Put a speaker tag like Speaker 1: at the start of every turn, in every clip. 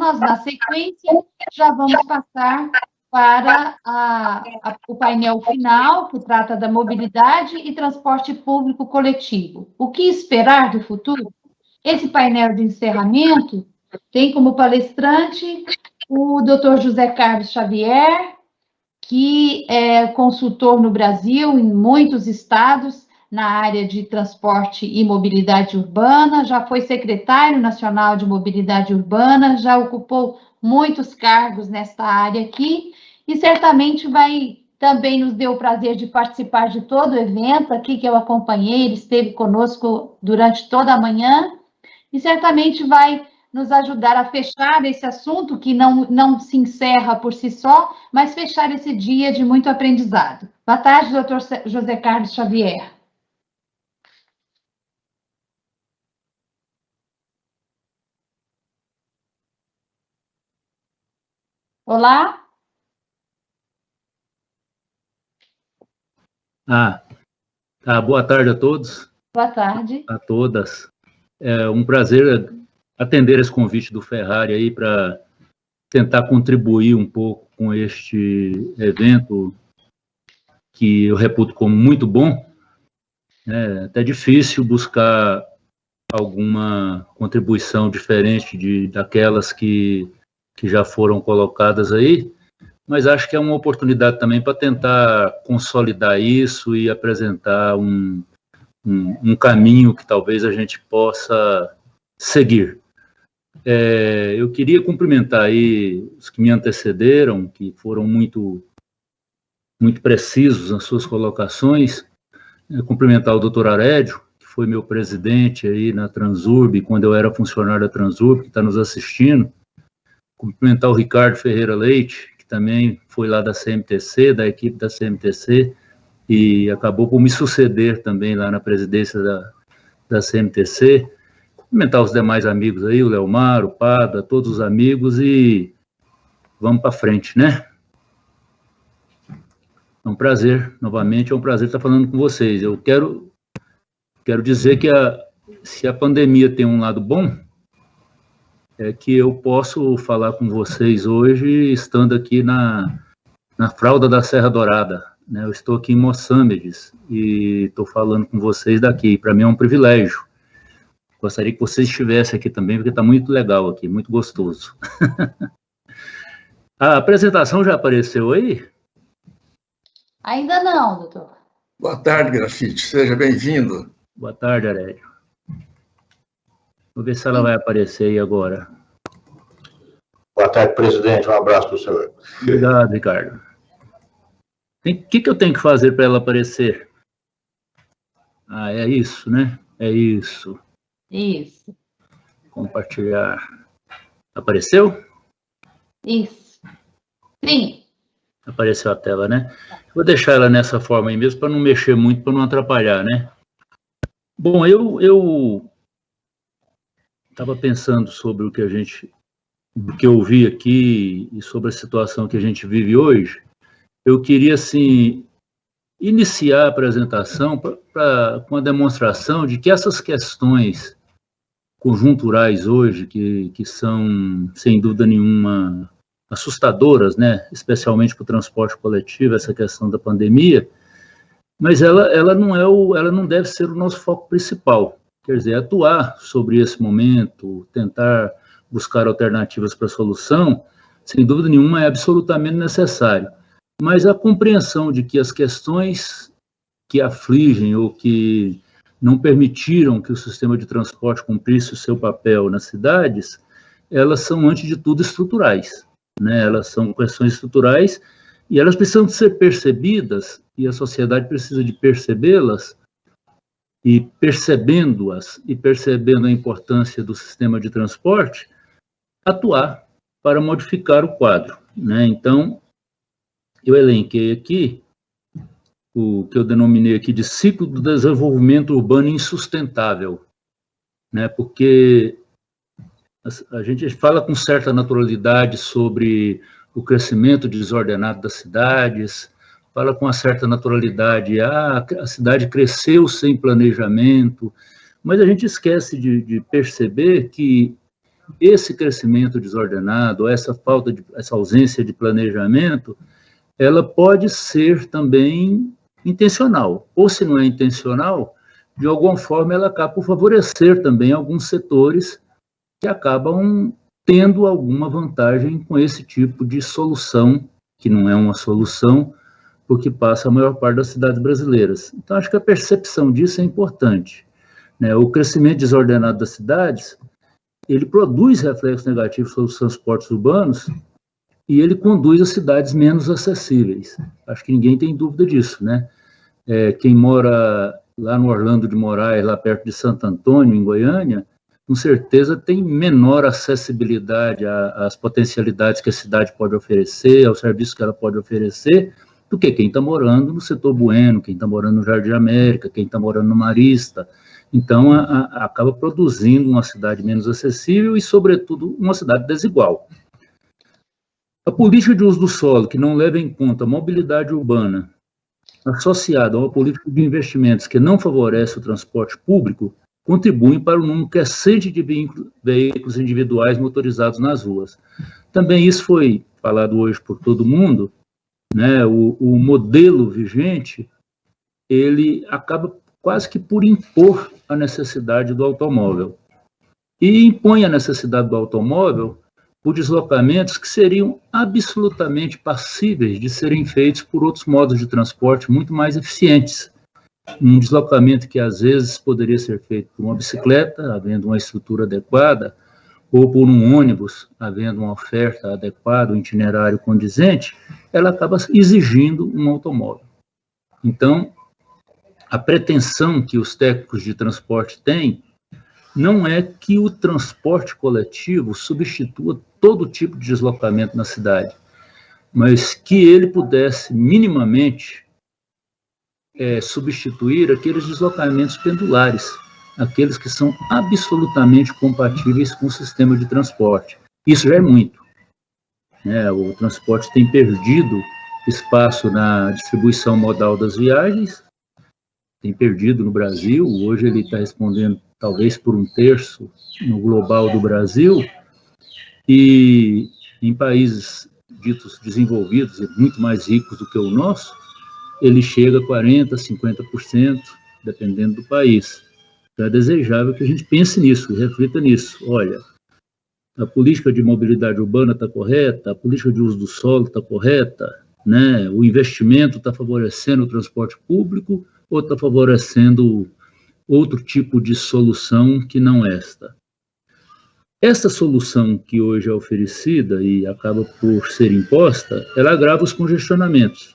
Speaker 1: nós, na sequência, já vamos passar para o painel final, que trata da mobilidade e transporte público coletivo. O que esperar do futuro? Esse painel de encerramento tem como palestrante o Dr. José Carlos Xavier, que é consultor no Brasil, em muitos estados, na área de transporte e mobilidade urbana, já foi secretário nacional de mobilidade urbana, já ocupou muitos cargos nesta área aqui, e certamente também nos deu o prazer de participar de todo o evento aqui que eu acompanhei, ele esteve conosco durante toda a manhã, e certamente vai nos ajudar a fechar esse assunto, que não se encerra por si só, mas fechar esse dia de muito aprendizado. Boa tarde, doutor José Carlos Xavier. Olá.
Speaker 2: Boa tarde a todos.
Speaker 1: Boa tarde.
Speaker 2: A todas. É um prazer atender esse convite do Ferrari aí para tentar contribuir um pouco com este evento que eu reputo como muito bom. É até difícil buscar alguma contribuição diferente daquelas que já foram colocadas aí, mas acho que é uma oportunidade também para tentar consolidar isso e apresentar um caminho que talvez a gente possa seguir. Eu queria cumprimentar aí os que me antecederam, que foram muito precisos nas suas colocações, cumprimentar o doutor Arédio, que foi meu presidente aí na Transurb, quando eu era funcionário da Transurb, que está nos assistindo, cumprimentar o Ricardo Ferreira Leite, que também foi lá da CMTC, da equipe da CMTC, e acabou por me suceder também lá na presidência da CMTC, cumprimentar os demais amigos aí, o Leomar, o Pada, todos os amigos, e vamos para frente, né? É um prazer, novamente, é um prazer estar falando com vocês. Eu quero dizer que se a pandemia tem um lado bom, é que eu posso falar com vocês hoje, estando aqui na fralda da Serra Dourada, né? Eu estou aqui em Moçambiques e estou falando com vocês daqui. Para mim é um privilégio. Gostaria que vocês estivessem aqui também, porque está muito legal aqui, muito gostoso. A apresentação já apareceu aí?
Speaker 1: Ainda não, doutor.
Speaker 3: Boa tarde, Grafite. Seja bem-vindo.
Speaker 2: Boa tarde, Arédio. Vou ver se ela vai aparecer aí agora.
Speaker 4: Boa tarde, presidente. Um abraço para o senhor.
Speaker 2: Obrigado, Ricardo. O que eu tenho que fazer para ela aparecer? É isso, né? É isso.
Speaker 1: Isso.
Speaker 2: Compartilhar. Apareceu?
Speaker 1: Isso. Sim.
Speaker 2: Apareceu a tela, né? Vou deixar ela nessa forma aí mesmo, para não mexer muito, para não atrapalhar, né? Bom, eu estava pensando sobre o que eu vi aqui e sobre a situação que a gente vive hoje. Eu queria, assim, iniciar a apresentação com a demonstração de que essas questões conjunturais hoje, que são, sem dúvida nenhuma, assustadoras, né? Especialmente para o transporte coletivo, essa questão da pandemia, mas ela não deve ser o nosso foco principal. Quer dizer, atuar sobre esse momento, tentar buscar alternativas para a solução, sem dúvida nenhuma, é absolutamente necessário. Mas a compreensão de que as questões que afligem ou que não permitiram que o sistema de transporte cumprisse o seu papel nas cidades, elas são, antes de tudo, estruturais, né? Elas são questões estruturais e elas precisam de ser percebidas, e a sociedade precisa de percebê-las, e percebendo-as, e percebendo a importância do sistema de transporte, atuar para modificar o quadro, né? Então, eu elenquei aqui o que eu denominei aqui de ciclo do desenvolvimento urbano insustentável, né? Porque a gente fala com certa naturalidade sobre o crescimento desordenado das cidades, fala com uma certa naturalidade, a cidade cresceu sem planejamento, mas a gente esquece de perceber que esse crescimento desordenado, essa ausência de planejamento, ela pode ser também intencional, ou se não é intencional, de alguma forma ela acaba por favorecer também alguns setores que acabam tendo alguma vantagem com esse tipo de solução, que não é uma solução, porque passa a maior parte das cidades brasileiras. Então, acho que a percepção disso é importante, né? O crescimento desordenado das cidades, ele produz reflexos negativos sobre os transportes urbanos e ele conduz a cidades menos acessíveis. Acho que ninguém tem dúvida disso, né? Quem mora lá no Orlando de Moraes, lá perto de Santo Antônio, em Goiânia, com certeza tem menor acessibilidade às potencialidades que a cidade pode oferecer, aos serviços que ela pode oferecer, do que quem está morando no setor Bueno, quem está morando no Jardim América, quem está morando no Marista. Então, acaba produzindo uma cidade menos acessível e, sobretudo, uma cidade desigual. A política de uso do solo, que não leva em conta a mobilidade urbana, associada a uma política de investimentos que não favorece o transporte público, contribuem para o número crescente de veículos individuais motorizados nas ruas. Também isso foi falado hoje por todo mundo, né? O modelo vigente, ele acaba quase que por impor a necessidade do automóvel. E impõe a necessidade do automóvel por deslocamentos que seriam absolutamente passíveis de serem feitos por outros modos de transporte muito mais eficientes. Um deslocamento que, às vezes, poderia ser feito por uma bicicleta, havendo uma estrutura adequada, ou por um ônibus, havendo uma oferta adequada, um itinerário condizente, ela acaba exigindo um automóvel. Então, a pretensão que os técnicos de transporte têm não é que o transporte coletivo substitua todo tipo de deslocamento na cidade, mas que ele pudesse minimamente substituir aqueles deslocamentos pendulares, aqueles que são absolutamente compatíveis com o sistema de transporte. Isso já é muito, né? O transporte tem perdido espaço na distribuição modal das viagens, tem perdido no Brasil, hoje ele está respondendo talvez por 1/3 no global do Brasil, e em países ditos desenvolvidos e muito mais ricos do que o nosso, ele chega a 40%, 50%, dependendo do país. Então é desejável que a gente pense nisso, reflita nisso. Olha, a política de mobilidade urbana está correta, a política de uso do solo está correta, né? O investimento está favorecendo o transporte público ou está favorecendo outro tipo de solução que não esta? Essa solução que hoje é oferecida e acaba por ser imposta, ela agrava os congestionamentos.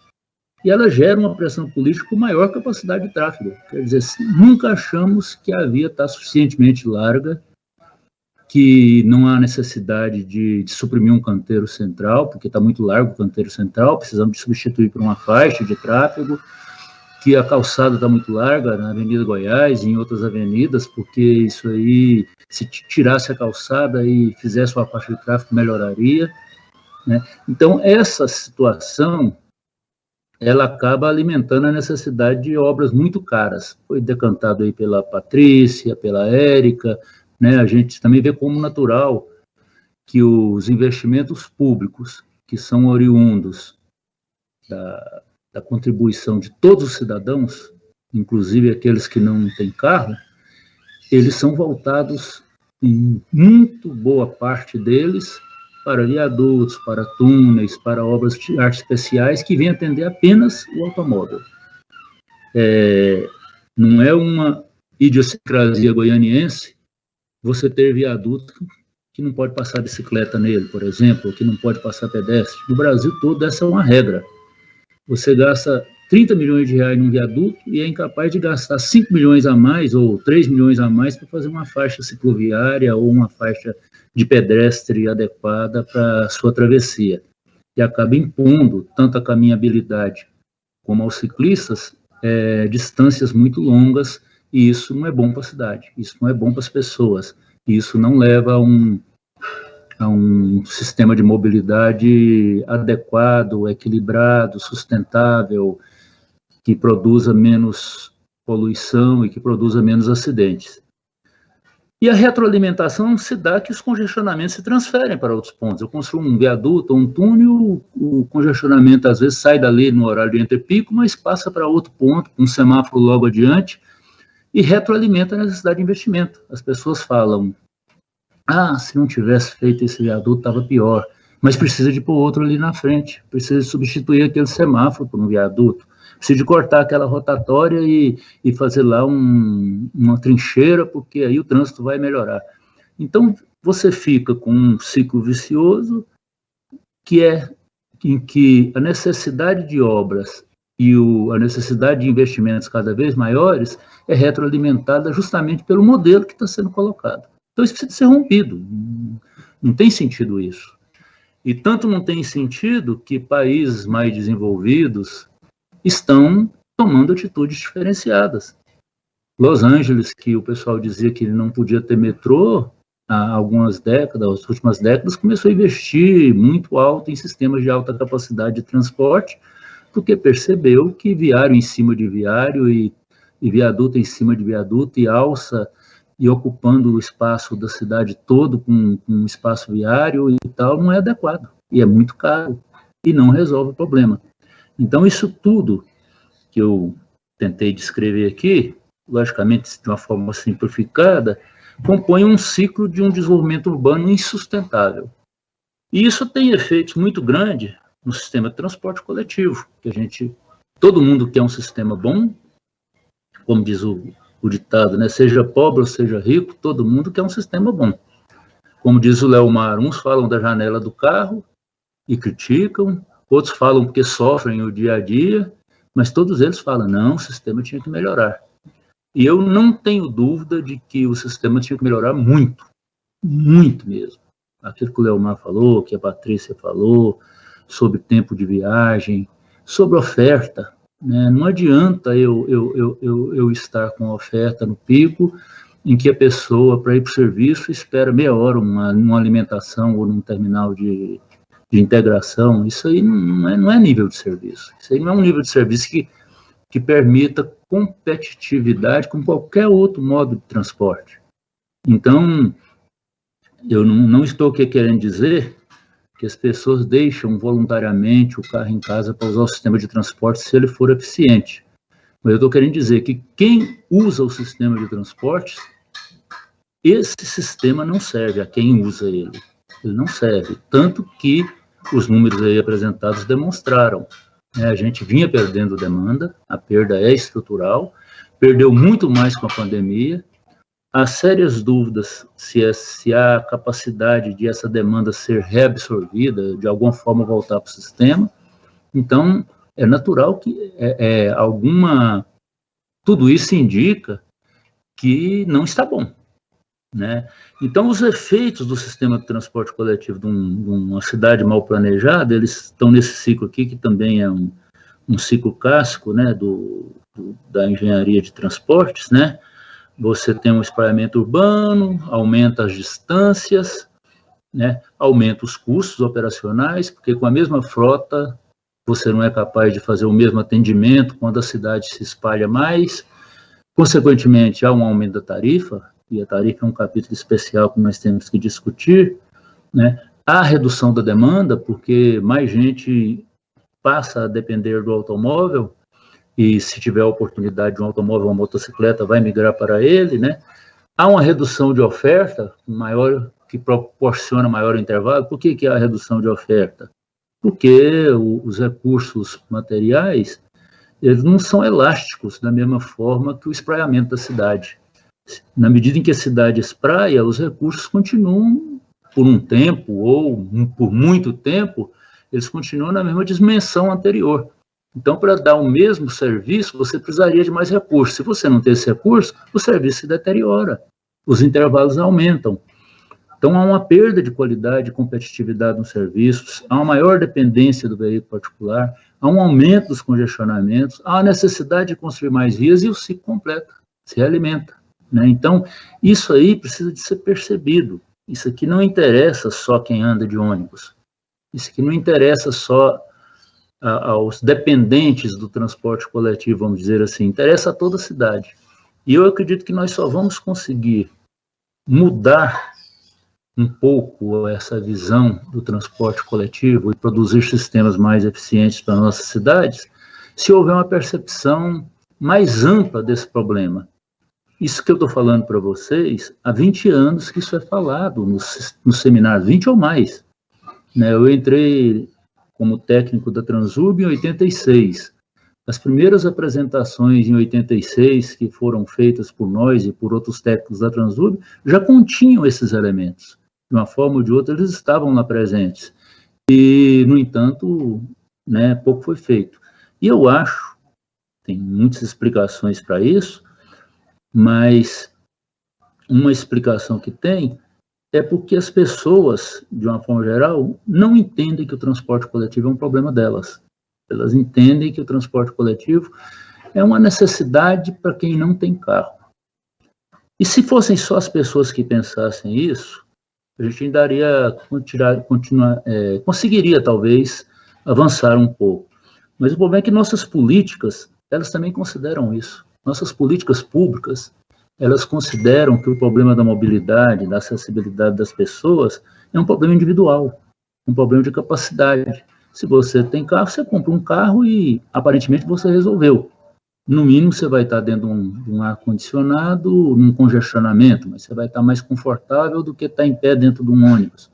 Speaker 2: E ela gera uma pressão política com maior capacidade de tráfego. Quer dizer, nunca achamos que a via está suficientemente larga, que não há necessidade de suprimir um canteiro central, porque está muito largo o canteiro central, precisamos de substituir por uma faixa de tráfego, que a calçada está muito larga na Avenida Goiás e em outras avenidas, porque isso aí, se tirasse a calçada e fizesse uma faixa de tráfego, melhoraria, né? Então, essa situação, ela acaba alimentando a necessidade de obras muito caras. Foi decantado aí pela Patrícia, pela Érica, né? A gente também vê como natural que os investimentos públicos, que são oriundos da contribuição de todos os cidadãos, inclusive aqueles que não têm carro, eles são voltados, em muito boa parte deles, para viadutos, para túneis, para obras de arte especiais que vêm atender apenas o automóvel. Não é uma idiosincrasia goianiense você ter viaduto que não pode passar bicicleta nele, por exemplo, que não pode passar pedestre. No Brasil todo, essa é uma regra. Você gasta 30 milhões de reais num viaduto e é incapaz de gastar 5 milhões a mais ou 3 milhões a mais para fazer uma faixa cicloviária ou uma faixa de pedestre adequada para a sua travessia. E acaba impondo tanto a caminhabilidade como aos ciclistas distâncias muito longas, e isso não é bom para a cidade, isso não é bom para as pessoas, isso não leva a um sistema de mobilidade adequado, equilibrado, sustentável, que produza menos poluição e que produza menos acidentes. E a retroalimentação se dá que os congestionamentos se transferem para outros pontos. Eu construo um viaduto ou um túnel, o congestionamento às vezes sai dali no horário de entrepico, mas passa para outro ponto, um semáforo logo adiante, e retroalimenta a necessidade de investimento. As pessoas falam, se não tivesse feito esse viaduto estava pior, mas precisa de pôr outro ali na frente, precisa de substituir aquele semáforo por um viaduto, precisa de cortar aquela rotatória e fazer lá uma trincheira, porque aí o trânsito vai melhorar. Então, você fica com um ciclo vicioso em que a necessidade de obras e a necessidade de investimentos cada vez maiores é retroalimentada justamente pelo modelo que está sendo colocado. Então, isso precisa ser rompido. Não tem sentido isso. E tanto não tem sentido que países mais desenvolvidos estão tomando atitudes diferenciadas. Los Angeles, que o pessoal dizia que não podia ter metrô há algumas décadas, as últimas décadas, começou a investir muito alto em sistemas de alta capacidade de transporte, porque percebeu que viário em cima de viário e viaduto em cima de viaduto e alça e ocupando o espaço da cidade todo com um espaço viário e tal, não é adequado. E é muito caro e não resolve o problema. Então, isso tudo que eu tentei descrever aqui, logicamente de uma forma simplificada, compõe um ciclo de um desenvolvimento urbano insustentável. E isso tem efeitos muito grandes no sistema de transporte coletivo, que todo mundo quer um sistema bom, como diz o ditado, né? Seja pobre ou seja rico, todo mundo quer um sistema bom. Como diz o Leomar, uns falam da janela do carro e criticam, outros falam porque sofrem o dia a dia, mas todos eles falam, não, o sistema tinha que melhorar. E eu não tenho dúvida de que o sistema tinha que melhorar muito, muito mesmo. Aquilo que o Leomar falou, que a Patrícia falou, sobre tempo de viagem, sobre oferta, né? Não adianta eu estar com a oferta no pico, em que a pessoa, para ir para o serviço, espera meia hora numa alimentação ou num terminal de integração. Isso aí não é nível de serviço. Isso aí não é um nível de serviço que permita competitividade com qualquer outro modo de transporte. Então, eu não estou aqui querendo dizer que as pessoas deixam voluntariamente o carro em casa para usar o sistema de transporte se ele for eficiente. Mas eu estou querendo dizer que quem usa o sistema de transportes, esse sistema não serve a quem usa ele. Ele não serve. Tanto que os números aí apresentados demonstraram. A gente vinha perdendo demanda, a perda é estrutural, perdeu muito mais com a pandemia. Há sérias dúvidas se há capacidade de essa demanda ser reabsorvida, de alguma forma voltar para o sistema. Então, é natural que tudo isso indica que não está bom, né? Então, os efeitos do sistema de transporte coletivo de uma cidade mal planejada, eles estão nesse ciclo aqui, que também é um ciclo clássico, né, da engenharia de transportes, né? Você tem um espraiamento urbano, aumenta as distâncias, né, aumenta os custos operacionais, porque com a mesma frota você não é capaz de fazer o mesmo atendimento quando a cidade se espalha mais. Consequentemente, há um aumento da tarifa, e a tarifa é um capítulo especial que nós temos que discutir, né? Há redução da demanda, porque mais gente passa a depender do automóvel, e se tiver a oportunidade de um automóvel ou uma motocicleta, vai migrar para ele, né? Há uma redução de oferta maior, que proporciona maior intervalo. Por que há redução de oferta? Porque os recursos materiais, eles não são elásticos da mesma forma que o espraiamento da cidade. Na medida em que a cidade espraia, os recursos continuam por um tempo ou por muito tempo, eles continuam na mesma dimensão anterior. Então, para dar o mesmo serviço, você precisaria de mais recursos. Se você não tem esse recurso, o serviço se deteriora, os intervalos aumentam. Então, há uma perda de qualidade e competitividade nos serviços, há uma maior dependência do veículo particular, há um aumento dos congestionamentos, há a necessidade de construir mais vias e o ciclo completa, se realimenta, né? Então, isso aí precisa de ser percebido. Isso aqui não interessa só quem anda de ônibus. Isso aqui não interessa só aos dependentes do transporte coletivo, vamos dizer assim, interessa a toda a cidade. E eu acredito que nós só vamos conseguir mudar um pouco essa visão do transporte coletivo e produzir sistemas mais eficientes para nossas cidades, se houver uma percepção mais ampla desse problema. Isso que eu estou falando para vocês, há 20 anos que isso é falado nos seminários, 20 ou mais. Né? Eu entrei como técnico da Transurb em 86. As primeiras apresentações em 86, que foram feitas por nós e por outros técnicos da Transurb, já continham esses elementos. De uma forma ou de outra, eles estavam lá presentes. E, no entanto, né, pouco foi feito. E eu acho, tem muitas explicações para isso, mas uma explicação que tem é porque as pessoas, de uma forma geral, não entendem que o transporte coletivo é um problema delas. Elas entendem que o transporte coletivo é uma necessidade para quem não tem carro. E se fossem só as pessoas que pensassem isso, a gente ainda conseguiria, talvez, avançar um pouco. Mas o problema é que nossas políticas, elas também consideram isso. Nossas políticas públicas, elas consideram que o problema da mobilidade, da acessibilidade das pessoas, é um problema individual, um problema de capacidade. Se você tem carro, você compra um carro e, aparentemente, você resolveu. No mínimo, você vai estar dentro de um ar-condicionado, num congestionamento, mas você vai estar mais confortável do que estar em pé dentro de um ônibus.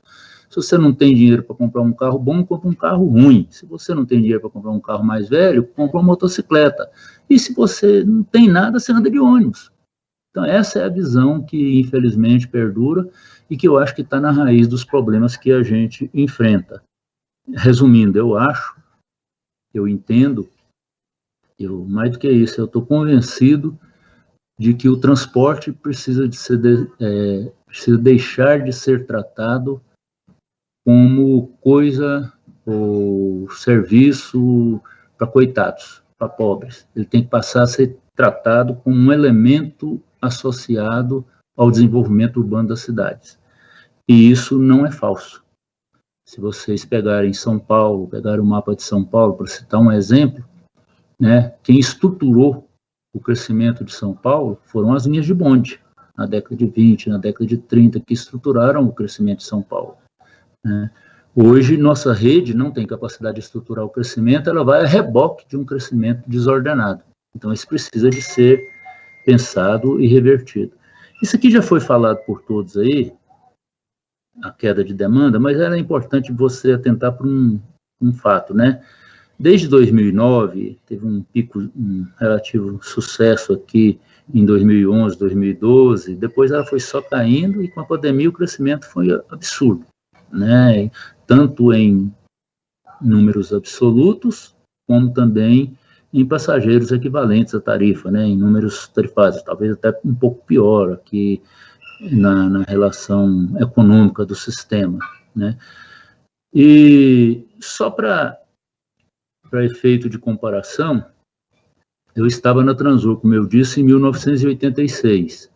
Speaker 2: Se você não tem dinheiro para comprar um carro bom, compra um carro ruim. Se você não tem dinheiro para comprar um carro mais velho, compra uma motocicleta. E se você não tem nada, você anda de ônibus. Então, essa é a visão que, infelizmente, perdura e que eu acho que está na raiz dos problemas que a gente enfrenta. Resumindo, eu entendo, mais do que isso, eu estou convencido de que o transporte precisa deixar de ser tratado como coisa ou serviço para coitados, para pobres. Ele tem que passar a ser tratado como um elemento associado ao desenvolvimento urbano das cidades. E isso não é falso. Se vocês pegarem São Paulo, pegarem o mapa de São Paulo, para citar um exemplo, né, quem estruturou o crescimento de São Paulo foram as linhas de bonde, na década de 20, na década de 30, que estruturaram o crescimento de São Paulo. Né. Hoje, nossa rede não tem capacidade de estruturar o crescimento, ela vai a reboque de um crescimento desordenado. Então, isso precisa de ser pensado e revertido. Isso aqui já foi falado por todos aí, a queda de demanda, mas era importante você atentar para um fato, né? Desde 2009, teve um relativo sucesso aqui em 2011, 2012, depois ela foi só caindo e com a pandemia o crescimento foi absurdo, né? Tanto em números absolutos, como também em passageiros equivalentes à tarifa, né? Em números tarifados, talvez até um pouco pior aqui na relação econômica do sistema, né? E só para efeito de comparação, eu estava na Transurb, como eu disse, em 1986.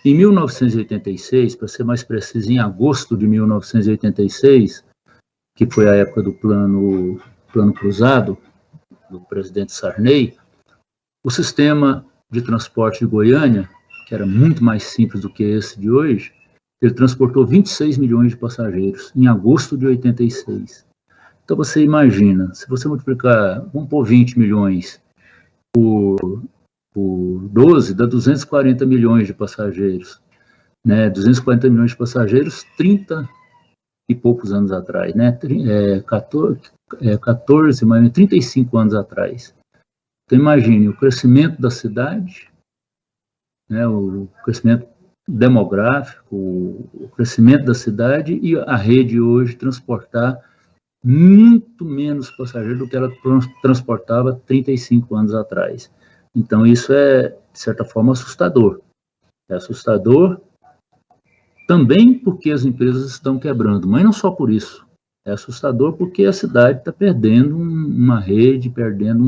Speaker 2: Em 1986, para ser mais preciso, em agosto de 1986, que foi a época do plano cruzado, do presidente Sarney, o sistema de transporte de Goiânia, que era muito mais simples do que esse de hoje, ele transportou 26 milhões de passageiros em agosto de 86. Então, você imagina, se você multiplicar, vamos pôr 20 milhões por 12, dá 240 milhões de passageiros. Né? 240 milhões de passageiros, 30 e poucos anos atrás, né? 14, mais 35 anos atrás. Então, imagine o crescimento da cidade, né? O crescimento demográfico, o crescimento da cidade e a rede hoje transportar muito menos passageiros do que ela transportava 35 anos atrás. Então, isso é, de certa forma, assustador. É assustador também porque as empresas estão quebrando, mas não só por isso. É assustador porque a cidade está perdendo uma rede, perdendo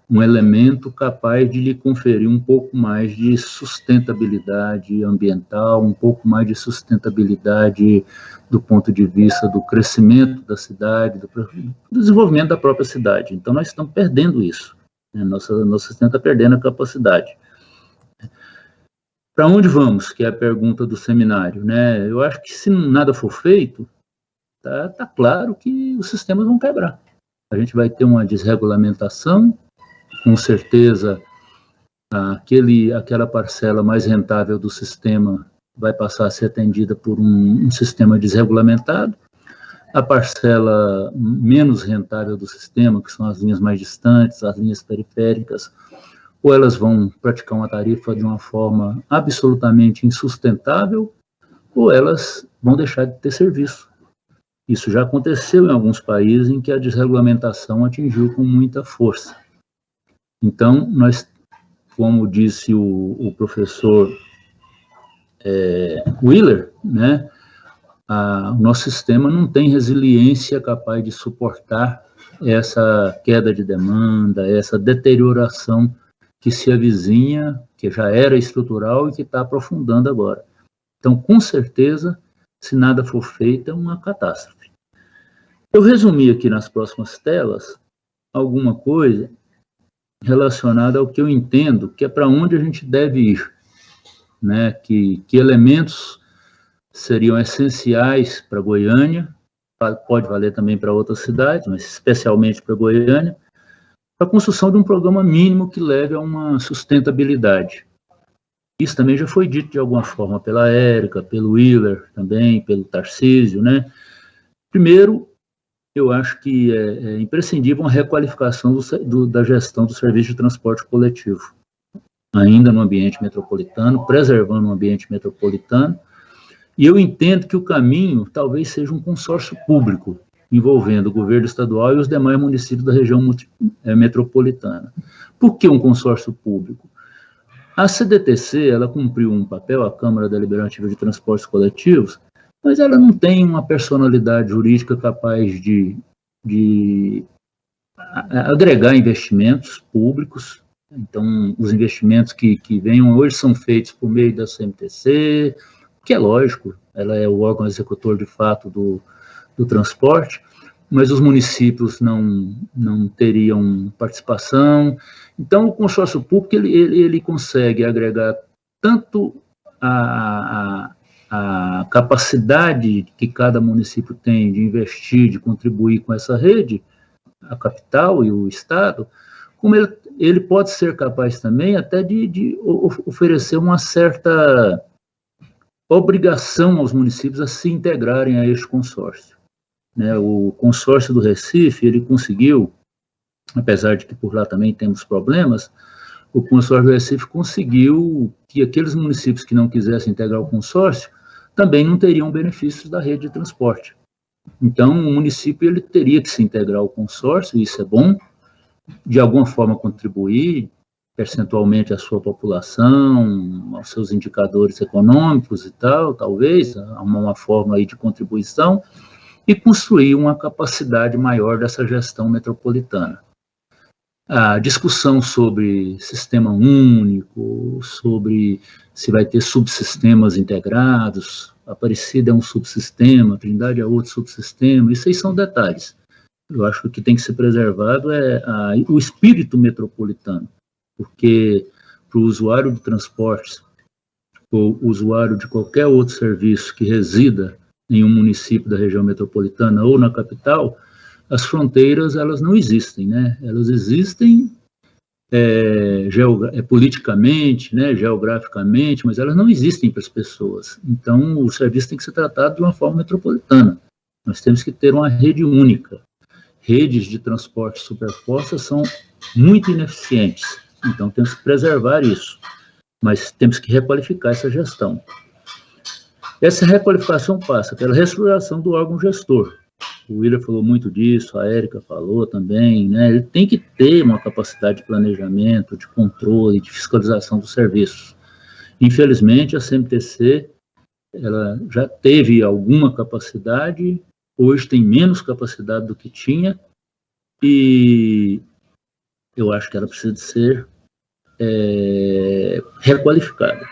Speaker 2: um elemento capaz de lhe conferir um pouco mais de sustentabilidade ambiental, um pouco mais de sustentabilidade do ponto de vista do crescimento da cidade, do desenvolvimento da própria cidade. Então, nós estamos perdendo isso. Né? Nosso sistema está perdendo a capacidade. Para onde vamos? Que é a pergunta do seminário, né? Eu acho que se nada for feito, tá claro que os sistemas vão quebrar. A gente vai ter uma desregulamentação, com certeza aquela parcela mais rentável do sistema vai passar a ser atendida por um sistema desregulamentado, a parcela menos rentável do sistema, que são as linhas mais distantes, as linhas periféricas, ou elas vão praticar uma tarifa de uma forma absolutamente insustentável, ou elas vão deixar de ter serviço. Isso já aconteceu em alguns países em que a desregulamentação atingiu com muita força. Então, nós, como disse o professor Wheeler, né, o nosso sistema não tem resiliência capaz de suportar essa queda de demanda, essa deterioração que se avizinha, que já era estrutural e que está aprofundando agora. Então, com certeza, se nada for feito, é uma catástrofe. Eu resumi aqui nas próximas telas alguma coisa relacionada ao que eu entendo que é para onde a gente deve ir, né? Que elementos seriam essenciais para Goiânia, pode valer também para outras cidades, mas especialmente para Goiânia, para a construção de um programa mínimo que leve a uma sustentabilidade. Isso também já foi dito de alguma forma pela Érica, pelo Wheeler também, pelo Tarcísio, né? Primeiro, eu acho que é imprescindível uma requalificação da gestão do serviço de transporte coletivo, ainda no ambiente metropolitano, preservando o ambiente metropolitano, e eu entendo que o caminho talvez seja um consórcio público, envolvendo o governo estadual e os demais municípios da região metropolitana. Por que um consórcio público? A CDTC, ela cumpriu um papel, a Câmara Deliberativa de Transportes Coletivos, mas ela não tem uma personalidade jurídica capaz de agregar investimentos públicos. Então, os investimentos que venham hoje são feitos por meio da CMTC, que é lógico, ela é o órgão executor de fato do transporte, mas os municípios não teriam participação. Então, o consórcio público ele consegue agregar tanto a capacidade que cada município tem de investir, de contribuir com essa rede, a capital e o Estado, como ele pode ser capaz também até de oferecer uma certa obrigação aos municípios a se integrarem a este consórcio. Né, o consórcio do Recife, ele conseguiu, apesar de que por lá também temos problemas, o consórcio do Recife conseguiu que aqueles municípios que não quisessem integrar o consórcio também não teriam benefícios da rede de transporte. Então, o município ele teria que se integrar ao consórcio, isso é bom, de alguma forma contribuir percentualmente à sua população, aos seus indicadores econômicos e tal, talvez, uma forma aí de contribuição, e construir uma capacidade maior dessa gestão metropolitana. A discussão sobre sistema único, sobre se vai ter subsistemas integrados, Aparecida é um subsistema, Trindade é outro subsistema, isso aí são detalhes. Eu acho que o que tem que ser preservado é o espírito metropolitano, porque para o usuário de transportes, ou usuário de qualquer outro serviço que resida em um município da região metropolitana ou na capital, as fronteiras elas não existem, né? Elas existem politicamente, né, geograficamente, mas elas não existem para as pessoas. Então, o serviço tem que ser tratado de uma forma metropolitana. Nós temos que ter uma rede única. Redes de transporte superpostas são muito ineficientes. Então, temos que preservar isso. Mas temos que requalificar essa gestão. Essa requalificação passa pela reestruturação do órgão gestor. O Wheeler falou muito disso, a Érica falou também, né? Ele tem que ter uma capacidade de planejamento, de controle, de fiscalização dos serviços. Infelizmente, a CMTC ela já teve alguma capacidade, hoje tem menos capacidade do que tinha, e eu acho que ela precisa de ser requalificada,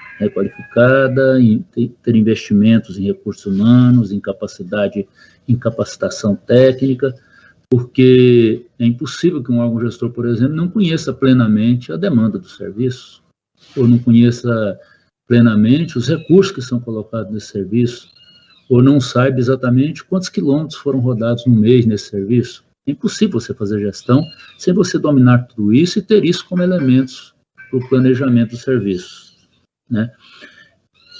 Speaker 2: em ter investimentos em recursos humanos, em capacidade, em capacitação técnica, porque é impossível que um órgão gestor, por exemplo, não conheça plenamente a demanda do serviço, ou não conheça plenamente os recursos que são colocados nesse serviço, ou não sabe exatamente quantos quilômetros foram rodados no mês nesse serviço. É impossível você fazer gestão sem você dominar tudo isso e ter isso como elementos para o planejamento dos serviços, né?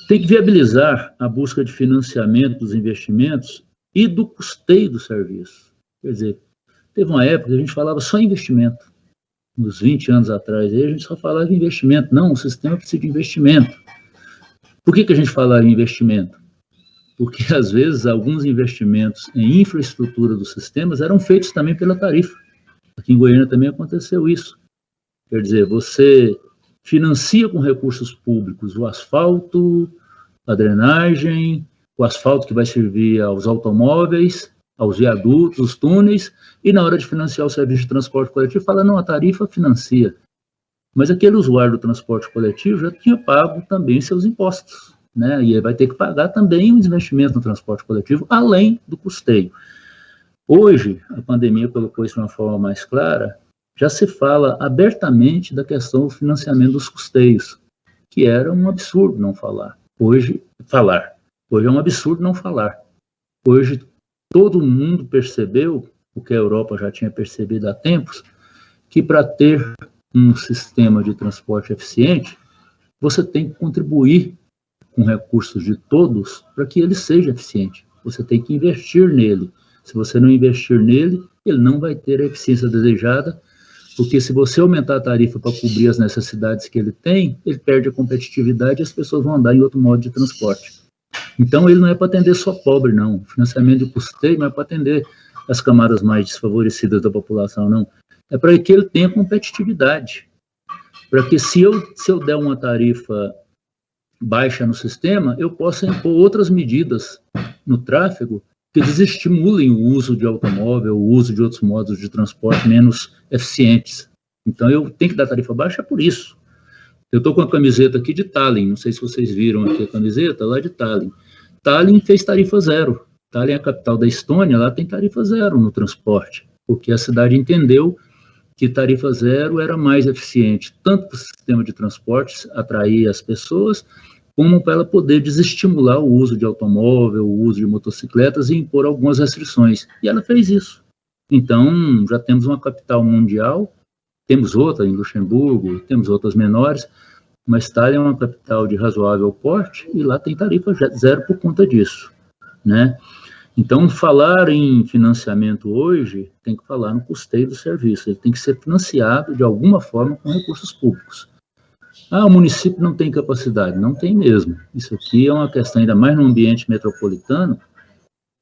Speaker 2: Tem que viabilizar a busca de financiamento dos investimentos e do custeio do serviço. Quer dizer, teve uma época que a gente falava só em investimento. Uns 20 anos atrás, aí a gente só falava em investimento. Não, o sistema precisa de investimento. Por que a gente falava em investimento? Porque, às vezes, alguns investimentos em infraestrutura dos sistemas eram feitos também pela tarifa. Aqui em Goiânia também aconteceu isso. Quer dizer, você financia com recursos públicos o asfalto, a drenagem, o asfalto que vai servir aos automóveis, aos viadutos, os túneis, e na hora de financiar o serviço de transporte coletivo, fala, não, a tarifa financia. Mas aquele usuário do transporte coletivo já tinha pago também seus impostos, né? E ele vai ter que pagar também os investimentos no transporte coletivo, além do custeio. Hoje, a pandemia colocou isso de uma forma mais clara, já se fala abertamente da questão do financiamento dos custeios, que era um absurdo não falar. Hoje é um absurdo não falar. Hoje, todo mundo percebeu, o que a Europa já tinha percebido há tempos, que para ter um sistema de transporte eficiente, você tem que contribuir com recursos de todos para que ele seja eficiente. Você tem que investir nele. Se você não investir nele, ele não vai ter a eficiência desejada, porque se você aumentar a tarifa para cobrir as necessidades que ele tem, ele perde a competitividade e as pessoas vão andar em outro modo de transporte. Então, ele não é para atender só pobre, não. O financiamento de custeio não é para atender as camadas mais desfavorecidas da população, não. É para que ele tenha competitividade. Para que se eu der uma tarifa baixa no sistema, eu possa impor outras medidas no tráfego que desestimulem o uso de automóvel, o uso de outros modos de transporte menos eficientes. Então, eu tenho que dar tarifa baixa por isso. Eu estou com a camiseta aqui de Tallinn, não sei se vocês viram aqui a camiseta, lá de Tallinn. Tallinn fez tarifa zero. Tallinn é a capital da Estônia, lá tem tarifa zero no transporte, porque a cidade entendeu que tarifa zero era mais eficiente, tanto para o sistema de transportes, atrair as pessoas, como para ela poder desestimular o uso de automóvel, o uso de motocicletas e impor algumas restrições. E ela fez isso. Então, já temos uma capital mundial, temos outra em Luxemburgo, temos outras menores, mas Tallinn é uma capital de razoável porte e lá tem tarifa zero por conta disso, né? Então, falar em financiamento hoje, tem que falar no custeio do serviço, ele tem que ser financiado de alguma forma com recursos públicos. Ah, o município não tem capacidade. Não tem mesmo. Isso aqui é uma questão, ainda mais no ambiente metropolitano,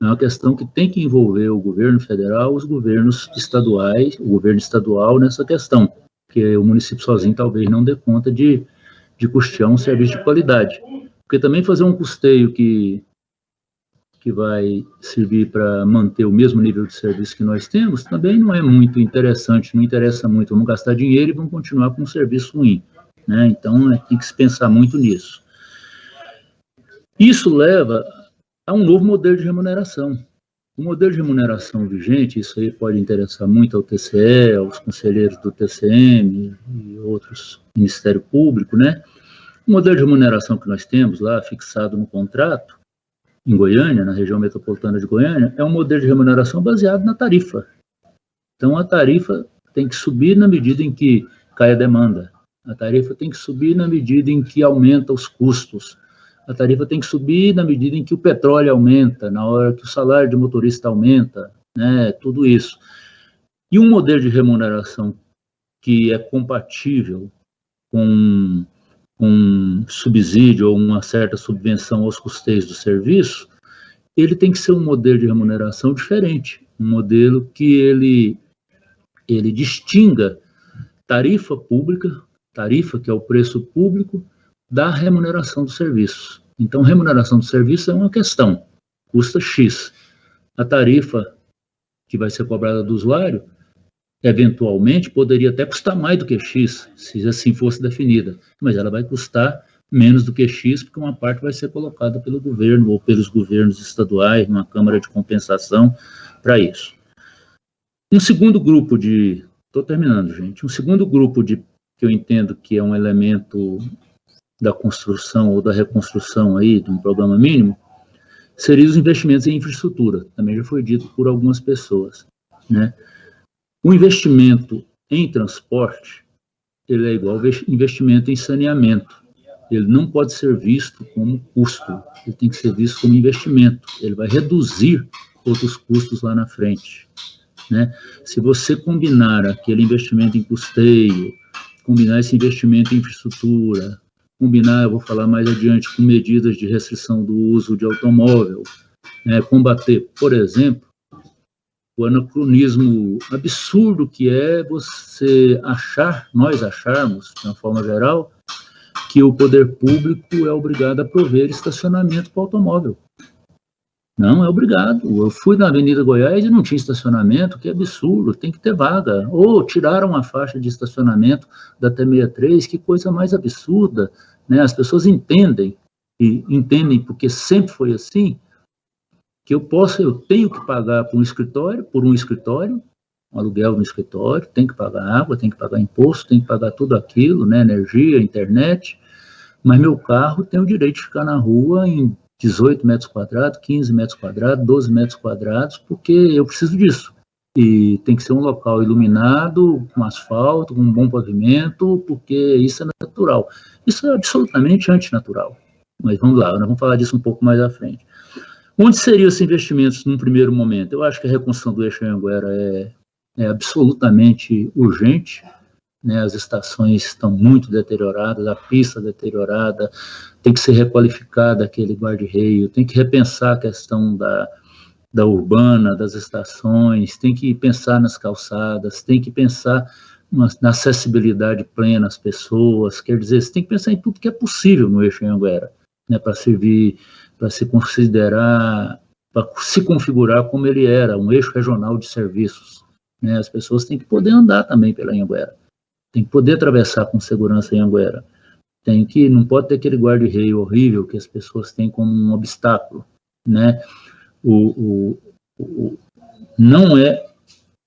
Speaker 2: é uma questão que tem que envolver o governo federal, os governos estaduais, o governo estadual nessa questão, porque o município sozinho talvez não dê conta de custear um serviço de qualidade. Porque também fazer um custeio que vai servir para manter o mesmo nível de serviço que nós temos, também não é muito interessante, não interessa muito, vamos gastar dinheiro e vamos continuar com um serviço ruim, né? Então, tem que se pensar muito nisso. Isso leva a um novo modelo de remuneração. O modelo de remuneração vigente, isso aí pode interessar muito ao TCE, aos conselheiros do TCM e outros Ministério Público, né? O modelo de remuneração que nós temos lá, fixado no contrato, em Goiânia, na região metropolitana de Goiânia, é um modelo de remuneração baseado na tarifa. Então, a tarifa tem que subir na medida em que cai a demanda. A tarifa tem que subir na medida em que aumenta os custos. A tarifa tem que subir na medida em que o petróleo aumenta, na hora que o salário de motorista aumenta, né, tudo isso. E um modelo de remuneração que é compatível com subsídio ou uma certa subvenção aos custeios do serviço, ele tem que ser um modelo de remuneração diferente, um modelo que ele distinga tarifa pública, tarifa que é o preço público, da remuneração do serviço. Então, remuneração do serviço é uma questão, custa X. A tarifa que vai ser cobrada do usuário, eventualmente, poderia até custar mais do que X, se assim fosse definida, mas ela vai custar menos do que X, porque uma parte vai ser colocada pelo governo ou pelos governos estaduais, numa câmara de compensação para isso. Um segundo grupo estou terminando, gente, um segundo grupo que eu entendo que é um elemento da construção ou da reconstrução aí de um programa mínimo, seriam os investimentos em infraestrutura. Também já foi dito por algumas pessoas, né? O investimento em transporte, ele é igual ao investimento em saneamento. Ele não pode ser visto como custo, ele tem que ser visto como investimento. Ele vai reduzir outros custos lá na frente, né? Se você combinar aquele investimento em custeio, combinar esse investimento em infraestrutura, combinar, eu vou falar mais adiante, com medidas de restrição do uso de automóvel, né, combater, por exemplo, o anacronismo absurdo que é você nós acharmos, de uma forma geral, que o poder público é obrigado a prover estacionamento para o automóvel. Não é obrigado. Eu fui na Avenida Goiás e não tinha estacionamento, que absurdo, tem que ter vaga. Ou tiraram a faixa de estacionamento da T63, que coisa mais absurda, né? As pessoas entendem, e entendem porque sempre foi assim, que eu tenho que pagar por um escritório, um aluguel no escritório, tem que pagar água, tem que pagar imposto, tem que pagar tudo aquilo, né? Energia, internet, mas meu carro tem o direito de ficar na rua em 18 metros quadrados, 15 metros quadrados, 12 metros quadrados, porque eu preciso disso. E tem que ser um local iluminado, com asfalto, com um bom pavimento, porque isso é natural. Isso é absolutamente antinatural. Mas vamos lá, nós vamos falar disso um pouco mais à frente. Onde seriam esses investimentos num primeiro momento? Eu acho que a reconstrução do eixo Anhanguera é absolutamente urgente, né? As estações estão muito deterioradas, a pista deteriorada, tem que ser requalificada aquele guarda-reio, tem que repensar a questão da urbana, das estações, tem que pensar nas calçadas, tem que pensar na acessibilidade plena às pessoas, quer dizer, você tem que pensar em tudo que é possível no eixo Anhanguera, né, para servir, para se considerar, para se configurar como ele era, um eixo regional de serviços, né? As pessoas têm que poder andar também pela Anhanguera, tem que poder atravessar com segurança a Anhanguera, não pode ter aquele guarda-reio horrível que as pessoas têm como um obstáculo, né? Não é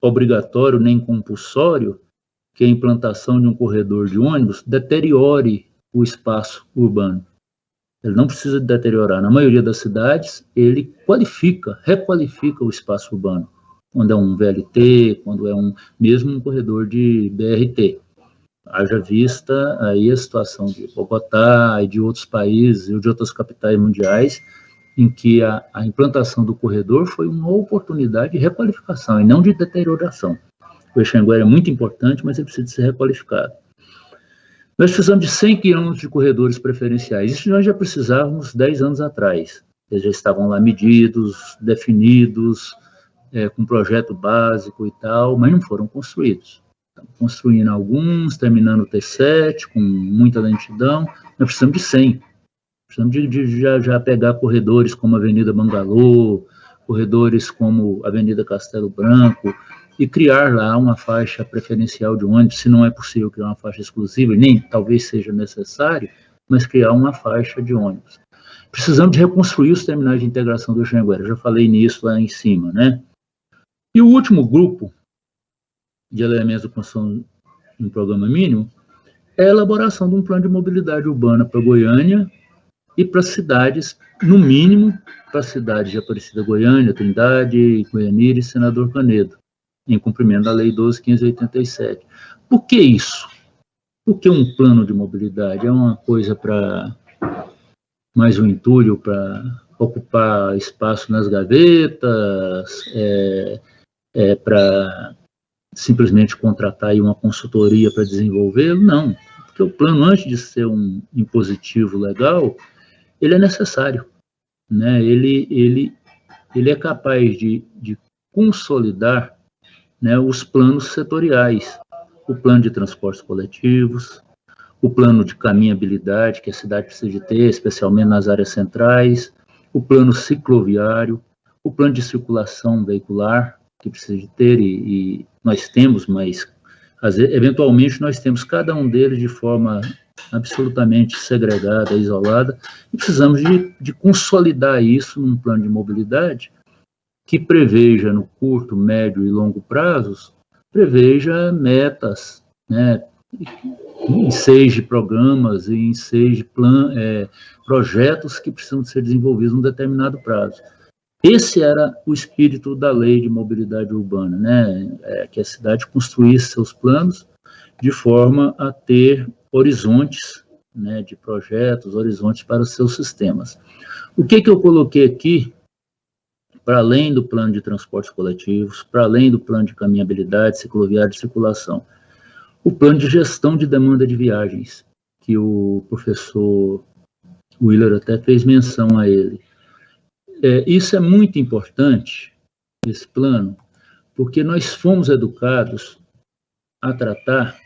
Speaker 2: obrigatório nem compulsório que a implantação de um corredor de ônibus deteriore o espaço urbano. Ele não precisa deteriorar. Na maioria das cidades, ele requalifica o espaço urbano, quando é um VLT, quando é mesmo um corredor de BRT. Haja vista aí a situação de Bogotá e de outros países e de outras capitais mundiais, em que a implantação do corredor foi uma oportunidade de requalificação e não de deterioração. O eixo Anhanguera é muito importante, mas ele precisa ser requalificado. Nós precisamos de 100 quilômetros de corredores preferenciais. Isso nós já precisávamos 10 anos atrás. Eles já estavam lá medidos, definidos, com projeto básico e tal, mas não foram construídos. Estamos construindo alguns, terminando o T7, com muita lentidão. Nós precisamos de 100. Precisamos de já pegar corredores como a Avenida Bangalô, corredores como a Avenida Castelo Branco, e criar lá uma faixa preferencial de ônibus, se não é possível criar uma faixa exclusiva, nem talvez seja necessário, mas criar uma faixa de ônibus. Precisamos de reconstruir os terminais de integração do eixo Anhanguera, já falei nisso lá em cima, né? E o último grupo de elementos de construção de um programa mínimo é a elaboração de um plano de mobilidade urbana para Goiânia e para cidades, no mínimo, para as cidades de Aparecida, Goiânia, Trindade, Goianira e Senador Canedo, em cumprimento da Lei 12.587. Por que isso? Porque um plano de mobilidade é uma coisa para mais um entulho para ocupar espaço nas gavetas, para simplesmente contratar aí uma consultoria para desenvolvê-lo? Não, porque o plano, antes de ser um impositivo legal, ele é necessário, né? Ele é capaz de consolidar, né, os planos setoriais, o plano de transportes coletivos, o plano de caminhabilidade que a cidade precisa de ter, especialmente nas áreas centrais, o plano cicloviário, o plano de circulação veicular que precisa de ter, e nós temos, mas eventualmente nós temos cada um deles de forma absolutamente segregada, isolada, e precisamos de consolidar isso num plano de mobilidade que preveja no curto, médio e longo prazos, preveja metas, né, enseje programas e enseje projetos que precisam ser desenvolvidos num determinado prazo. Esse era o espírito da lei de mobilidade urbana, né? Que a cidade construísse seus planos de forma a ter horizontes, né, de projetos, horizontes para os seus sistemas. O que eu coloquei aqui, para além do plano de transportes coletivos, para além do plano de caminhabilidade, cicloviária e circulação? O plano de gestão de demanda de viagens, que o professor Willer até fez menção a ele. Isso é muito importante, esse plano, porque nós fomos educados a tratar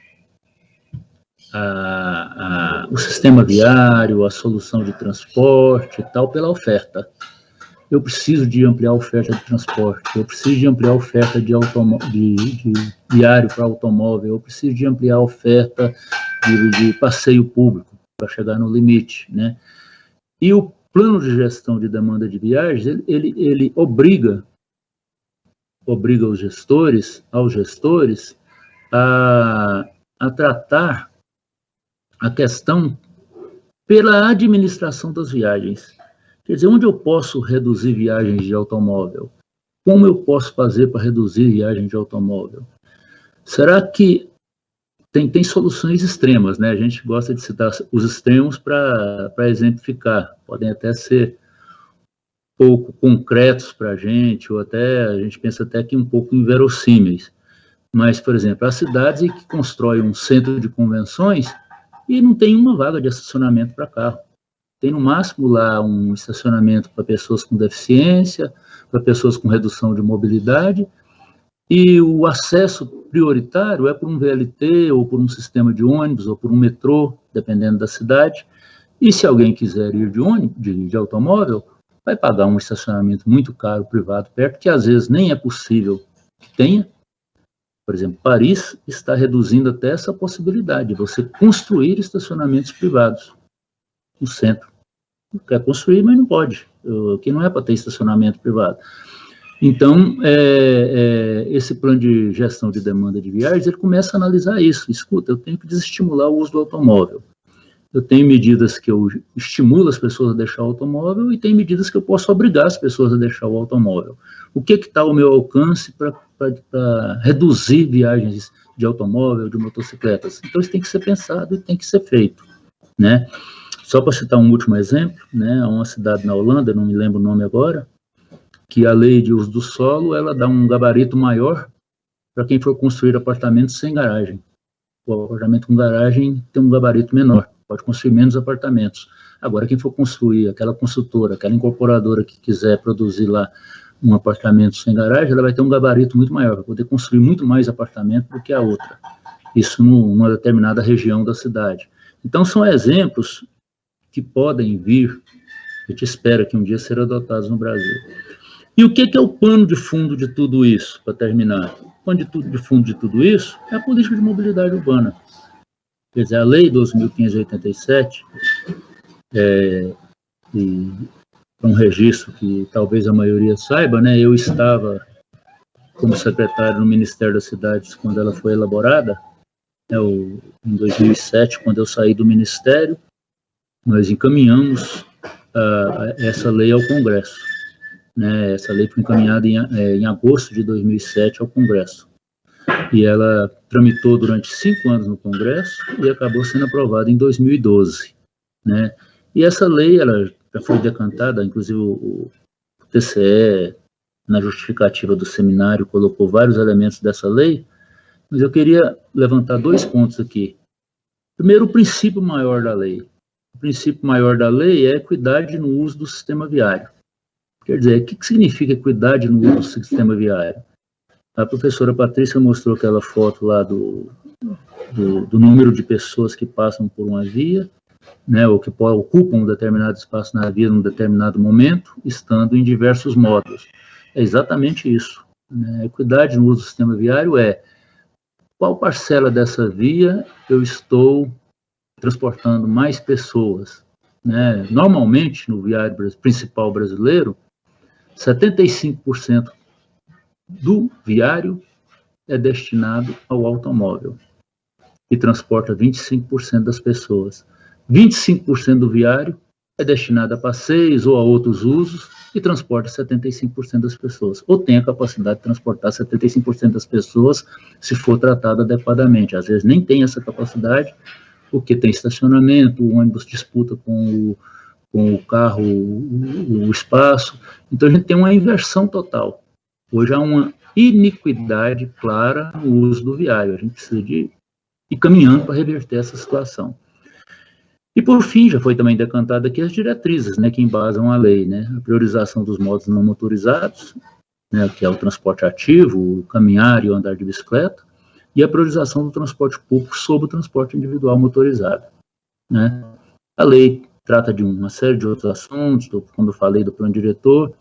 Speaker 2: o sistema viário, a solução de transporte e tal, pela oferta. Eu preciso de ampliar a oferta de transporte, eu preciso de ampliar a oferta de viário para automóvel, eu preciso de ampliar a oferta de passeio público para chegar no limite, né? E o plano de gestão de demanda de viagens, ele obriga aos gestores a tratar a questão pela administração das viagens. Quer dizer, onde eu posso reduzir viagens de automóvel? Como eu posso fazer para reduzir viagens de automóvel? Será que tem soluções extremas, né? A gente gosta de citar os extremos para exemplificar. Podem até ser pouco concretos para a gente, ou até, a gente pensa até que um pouco inverossímeis. Mas, por exemplo, há cidades que constroem um centro de convenções e não tem uma vaga de estacionamento para carro. Tem, no máximo, lá um estacionamento para pessoas com deficiência, para pessoas com redução de mobilidade, e o acesso prioritário é por um VLT, ou por um sistema de ônibus, ou por um metrô, dependendo da cidade. E se alguém quiser ir de ônibus, de automóvel, vai pagar um estacionamento muito caro, privado, perto, que às vezes nem é possível que tenha. Por exemplo, Paris está reduzindo até essa possibilidade de você construir estacionamentos privados no centro. Quer construir, mas não pode, que não é para ter estacionamento privado. Então, esse plano de gestão de demanda de viagens, ele começa a analisar isso. Escuta, eu tenho que desestimular o uso do automóvel. Eu tenho medidas que eu estimulo as pessoas a deixar o automóvel e tem medidas que eu posso obrigar as pessoas a deixar o automóvel. O que está ao meu alcance para reduzir viagens de automóvel, de motocicletas? Então, isso tem que ser pensado e tem que ser feito, né? Só para citar um último exemplo, né, uma cidade na Holanda, não me lembro o nome agora, que a lei de uso do solo, ela dá um gabarito maior para quem for construir apartamentos sem garagem. O apartamento com garagem tem um gabarito menor, pode construir menos apartamentos. Agora, quem for construir, aquela construtora, aquela incorporadora que quiser produzir lá um apartamento sem garagem, ela vai ter um gabarito muito maior, vai poder construir muito mais apartamento do que a outra. Isso numa determinada região da cidade. Então, são exemplos que podem vir, a gente espera que um dia serão adotados no Brasil. E o que é o pano de fundo de tudo isso, para terminar? O pano de fundo de tudo isso é a política de mobilidade urbana. Quer dizer, a Lei 12.587, e para um registro que talvez a maioria saiba, né, eu estava como secretário no Ministério das Cidades quando ela foi elaborada, em 2007, quando eu saí do Ministério, nós encaminhamos essa lei ao Congresso. Né, essa lei foi encaminhada em agosto de 2007 ao Congresso. E ela tramitou durante 5 anos no Congresso e acabou sendo aprovada em 2012. Né? E essa lei ela já foi decantada, inclusive o TCE, na justificativa do seminário, colocou vários elementos dessa lei, mas eu queria levantar 2 pontos aqui. Primeiro, o princípio maior da lei. O princípio maior da lei é a equidade no uso do sistema viário. Quer dizer, o que significa equidade no uso do sistema viário? A professora Patrícia mostrou aquela foto lá do número de pessoas que passam por uma via, né, ou que ocupam um determinado espaço na via num determinado momento, estando em diversos modos. É exatamente isso. Né? A equidade no uso do sistema viário é qual parcela dessa via eu estou transportando mais pessoas. Né? Normalmente, no viário principal brasileiro, 75% do viário é destinado ao automóvel. e transporta 25% das pessoas. 25% do viário é destinado a passeios ou a outros usos e transporta 75% das pessoas, ou tem a capacidade de transportar 75% das pessoas se for tratado adequadamente. Às vezes nem tem essa capacidade, porque tem estacionamento, o ônibus disputa com o carro o espaço, então a gente tem uma inversão total. Hoje há uma iniquidade clara no uso do viário, a gente precisa de ir caminhando para reverter essa situação. E, por fim, já foi também decantado aqui as diretrizes, né, que embasam a lei, né, a priorização dos modos não motorizados, né, que é o transporte ativo, o caminhar e o andar de bicicleta, e a priorização do transporte público sobre o transporte individual motorizado, né. A lei trata de uma série de outros assuntos, quando eu falei do plano diretor,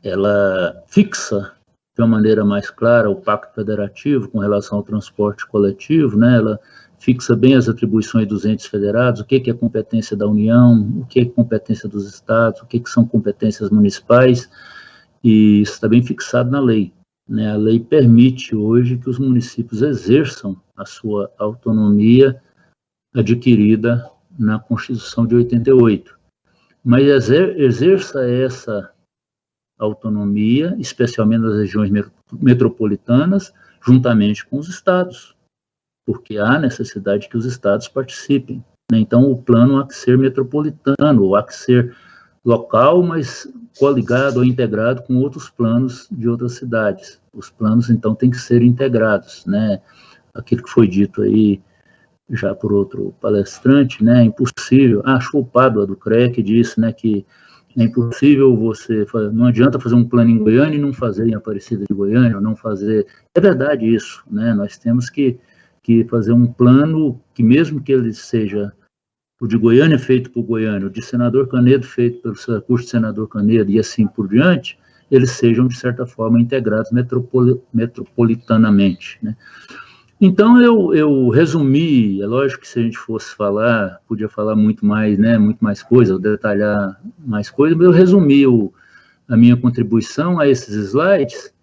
Speaker 2: ela fixa de uma maneira mais clara o pacto federativo com relação ao transporte coletivo, né, ela fixa bem as atribuições dos entes federados, o que é competência da União, o que é competência dos estados, o que são competências municipais, e isso está bem fixado na lei, né? A lei permite hoje que os municípios exerçam a sua autonomia adquirida na Constituição de 88, mas exerça essa autonomia, especialmente nas regiões metropolitanas, juntamente com os estados, porque há necessidade que os estados participem, né? Então, o plano há que ser metropolitano, ou há que ser local, mas coligado ou integrado com outros planos de outras cidades. Os planos, então, têm que ser integrados, né? Aquilo que foi dito aí já por outro palestrante, né? É impossível, acho que o Pádua do CREC disse, né, que é impossível não adianta fazer um plano em Goiânia e não fazer em Aparecida de Goiânia, ou não fazer, é verdade isso, né? Nós temos que fazer um plano que, mesmo que ele seja o de Goiânia feito por Goiânia, o de Senador Canedo feito pelo recurso de Senador Canedo e assim por diante, eles sejam, de certa forma, integrados metropolitanamente, né? Então, eu resumi, é lógico que se a gente fosse falar, podia falar muito mais, né, muito mais coisa, detalhar mais coisa, mas eu resumi a minha contribuição a esses slides,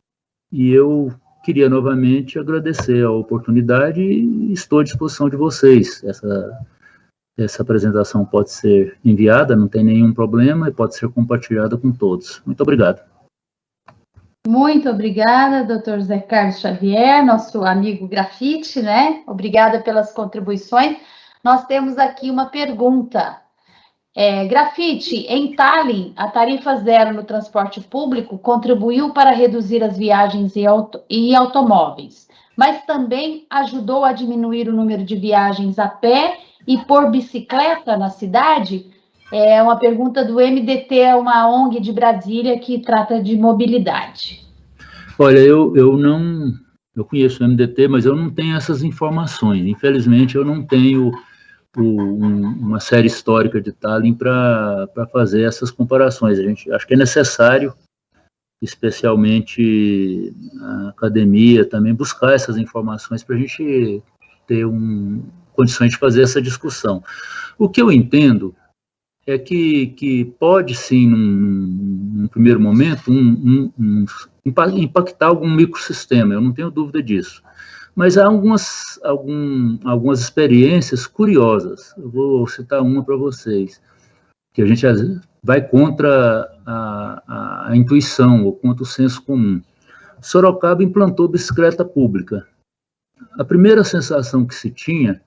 Speaker 2: e eu queria novamente agradecer a oportunidade e estou à disposição de vocês. Essa apresentação pode ser enviada, não tem nenhum problema, e pode ser compartilhada com todos. Muito obrigado.
Speaker 1: Muito obrigada, doutor Zé Carlos Xavier, nosso amigo grafite, né? Obrigada pelas contribuições. Nós temos aqui uma pergunta. Grafite, em Tallinn, a tarifa zero no transporte público contribuiu para reduzir as viagens em automóveis, mas também ajudou a diminuir o número de viagens a pé e por bicicleta na cidade? É uma pergunta do MDT, uma ONG de Brasília que trata de mobilidade.
Speaker 2: Olha, eu conheço o MDT, mas eu não tenho essas informações. Infelizmente, eu não tenho uma série histórica de Tallinn para fazer essas comparações. Acho que é necessário, especialmente a academia, também buscar essas informações para a gente ter condições de fazer essa discussão. O que eu entendo é que pode, sim, num primeiro momento, impactar algum microsistema, eu não tenho dúvida disso. Mas há algumas experiências curiosas. Eu vou citar uma para vocês, que a gente vai contra a intuição, ou contra o senso comum. Sorocaba implantou bicicleta pública. A primeira sensação que se tinha,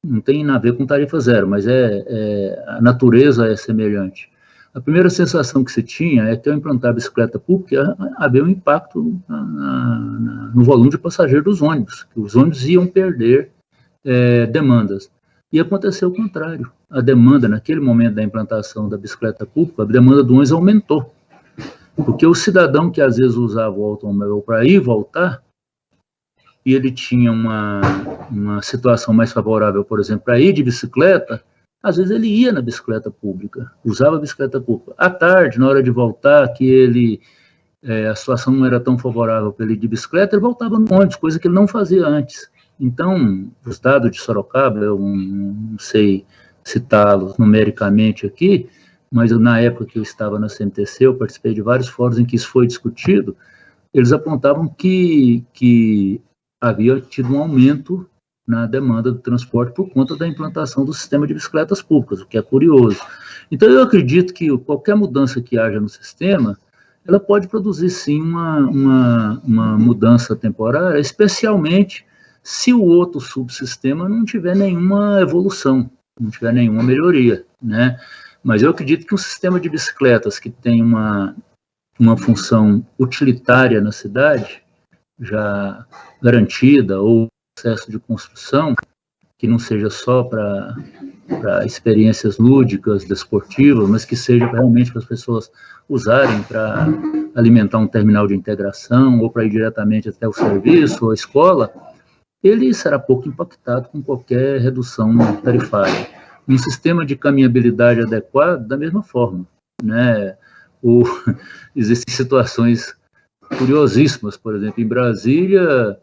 Speaker 2: não tem nada a ver com tarifa zero, mas a natureza é semelhante. A primeira sensação que se tinha é que, ao implantar a bicicleta pública, havia um impacto no volume de passageiros dos ônibus, que os ônibus iam perder demandas. E aconteceu o contrário. A demanda, naquele momento da implantação da bicicleta pública, a demanda do ônibus aumentou. Porque o cidadão que, às vezes, usava o automóvel para ir e voltar, e ele tinha uma situação mais favorável, por exemplo, para ir de bicicleta, às vezes ele ia na bicicleta pública, usava a bicicleta pública. À tarde, na hora de voltar, que a situação não era tão favorável para ele ir de bicicleta, ele voltava no ônibus, coisa que ele não fazia antes. Então, os dados de Sorocaba, eu não sei citá-los numericamente aqui, mas na época que eu estava na CMTC, eu participei de vários fóruns em que isso foi discutido, eles apontavam que havia tido um aumento na demanda do transporte por conta da implantação do sistema de bicicletas públicas, o que é curioso. Então, eu acredito que qualquer mudança que haja no sistema, ela pode produzir, sim, uma mudança temporária, especialmente se o outro subsistema não tiver nenhuma evolução, não tiver nenhuma melhoria, né? Mas eu acredito que um sistema de bicicletas que tem uma função utilitária na cidade, já garantida, ou processo de construção, que não seja só para experiências lúdicas, desportivas, mas que seja realmente para as pessoas usarem para alimentar um terminal de integração, ou para ir diretamente até o serviço ou a escola, ele será pouco impactado com qualquer redução tarifária. Um sistema de caminhabilidade adequado, da mesma forma, né? Existem situações curiosíssimas, por exemplo, em Brasília,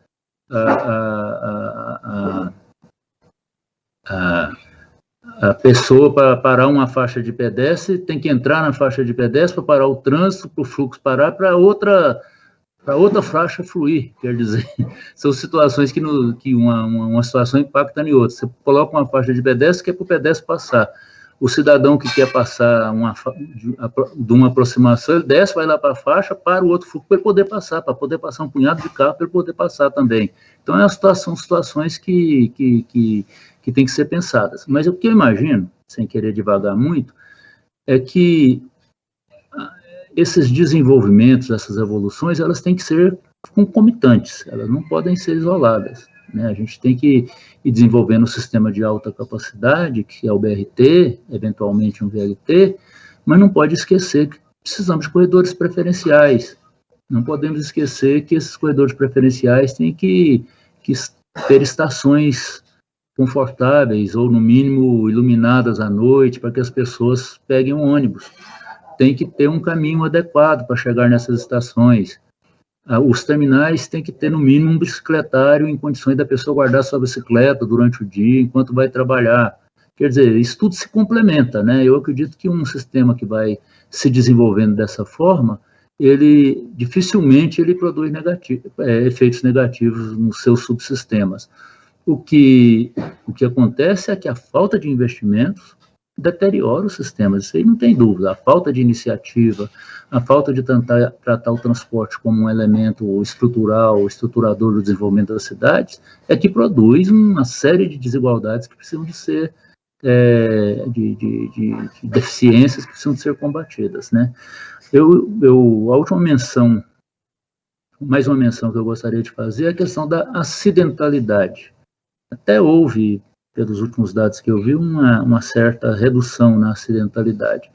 Speaker 2: a pessoa, para parar uma faixa de pedestre, tem que entrar na faixa de pedestre para parar o trânsito, para o fluxo parar, para outra faixa fluir. Quer dizer, são situações que uma situação impacta em outra. Você coloca uma faixa de pedestre que é para o pedestre passar. O cidadão que quer passar de uma aproximação, ele desce, vai lá para a faixa, para o outro fluxo para ele poder passar um punhado de carro para ele poder passar também. Então, são situações que têm que ser pensadas. Mas o que eu imagino, sem querer divagar muito, é que esses desenvolvimentos, essas evoluções, elas têm que ser concomitantes, elas não podem ser isoladas, né? A gente tem que ir desenvolvendo um sistema de alta capacidade, que é o BRT, eventualmente um VLT, mas não pode esquecer que precisamos de corredores preferenciais. Não podemos esquecer que esses corredores preferenciais têm que ter estações confortáveis, ou no mínimo iluminadas à noite, para que as pessoas peguem um ônibus. Tem que ter um caminho adequado para chegar nessas estações. Os terminais têm que ter, no mínimo, um bicicletário em condições da pessoa guardar sua bicicleta durante o dia, enquanto vai trabalhar. Quer dizer, isso tudo se complementa, né? Eu acredito que um sistema que vai se desenvolvendo dessa forma, dificilmente produz efeitos negativos nos seus subsistemas. O que acontece é que a falta de investimentos deteriora os sistemas, isso aí não tem dúvida. A falta de iniciativa, a falta de tratar o transporte como um elemento estruturador do desenvolvimento das cidades, é que produz uma série de desigualdades que precisam de ser, de deficiências que precisam de ser combatidas, né? A última menção, mais uma menção que eu gostaria de fazer, é a questão da acidentalidade. Até houve, pelos últimos dados que eu vi, uma certa redução na acidentalidade.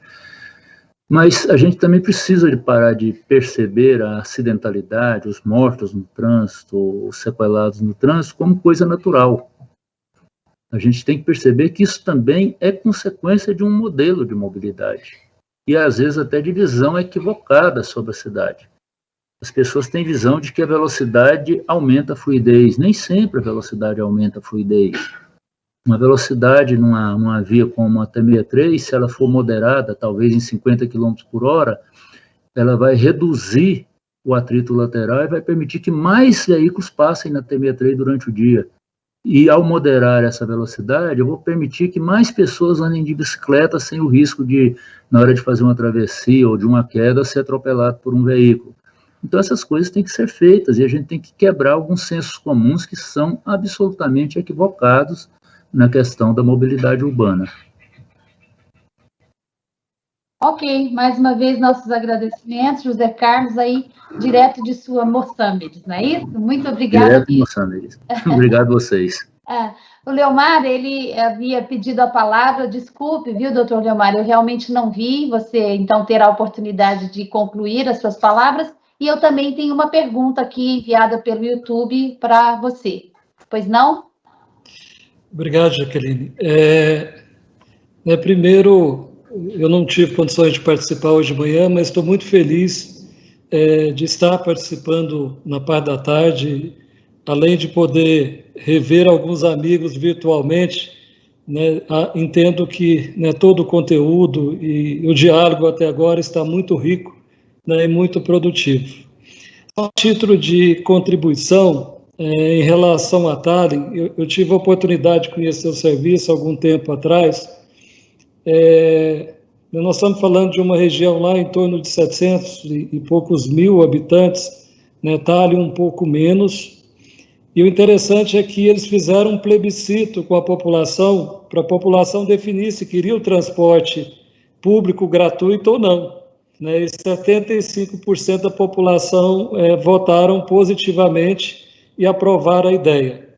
Speaker 2: Mas a gente também precisa de parar de perceber a acidentalidade, os mortos no trânsito, os sequelados no trânsito, como coisa natural. A gente tem que perceber que isso também é consequência de um modelo de mobilidade, e às vezes até de visão equivocada sobre a cidade. As pessoas têm visão de que a velocidade aumenta a fluidez. Nem sempre a velocidade aumenta a fluidez. Uma velocidade numa via como a T63, se ela for moderada, talvez em 50 km por hora, ela vai reduzir o atrito lateral e vai permitir que mais veículos passem na T63 durante o dia. E ao moderar essa velocidade, eu vou permitir que mais pessoas andem de bicicleta sem o risco de, na hora de fazer uma travessia ou de uma queda, ser atropelado por um veículo. Então, essas coisas têm que ser feitas e a gente tem que quebrar alguns sensos comuns que são absolutamente equivocados na questão da mobilidade urbana.
Speaker 1: Ok, mais uma vez nossos agradecimentos, José Carlos, aí, direto de sua Moçambique, não é isso? Muito obrigada.
Speaker 2: Direto de Moçambique. Obrigado a vocês.
Speaker 1: O Leomar, ele havia pedido a palavra, desculpe, viu, doutor Leomar, eu realmente não vi, você então terá a oportunidade de concluir as suas palavras, e eu também tenho uma pergunta aqui enviada pelo YouTube para você. Pois não?
Speaker 5: Obrigado, Jaqueline. Primeiro, eu não tive condições de participar hoje de manhã, mas estou muito feliz de estar participando na parte da tarde, além de poder rever alguns amigos virtualmente, né, entendo que, né, todo o conteúdo e o diálogo até agora está muito rico, né, e muito produtivo. A título de contribuição, Em relação à Tallinn, eu tive a oportunidade de conhecer o serviço algum tempo atrás. Nós estamos falando de uma região lá em torno de 700 e poucos mil habitantes, né? Tallinn um pouco menos. E o interessante é que eles fizeram um plebiscito com a população, para a população definir se queria o transporte público gratuito ou não, né? E 75% da população votaram positivamente e aprovaram a ideia.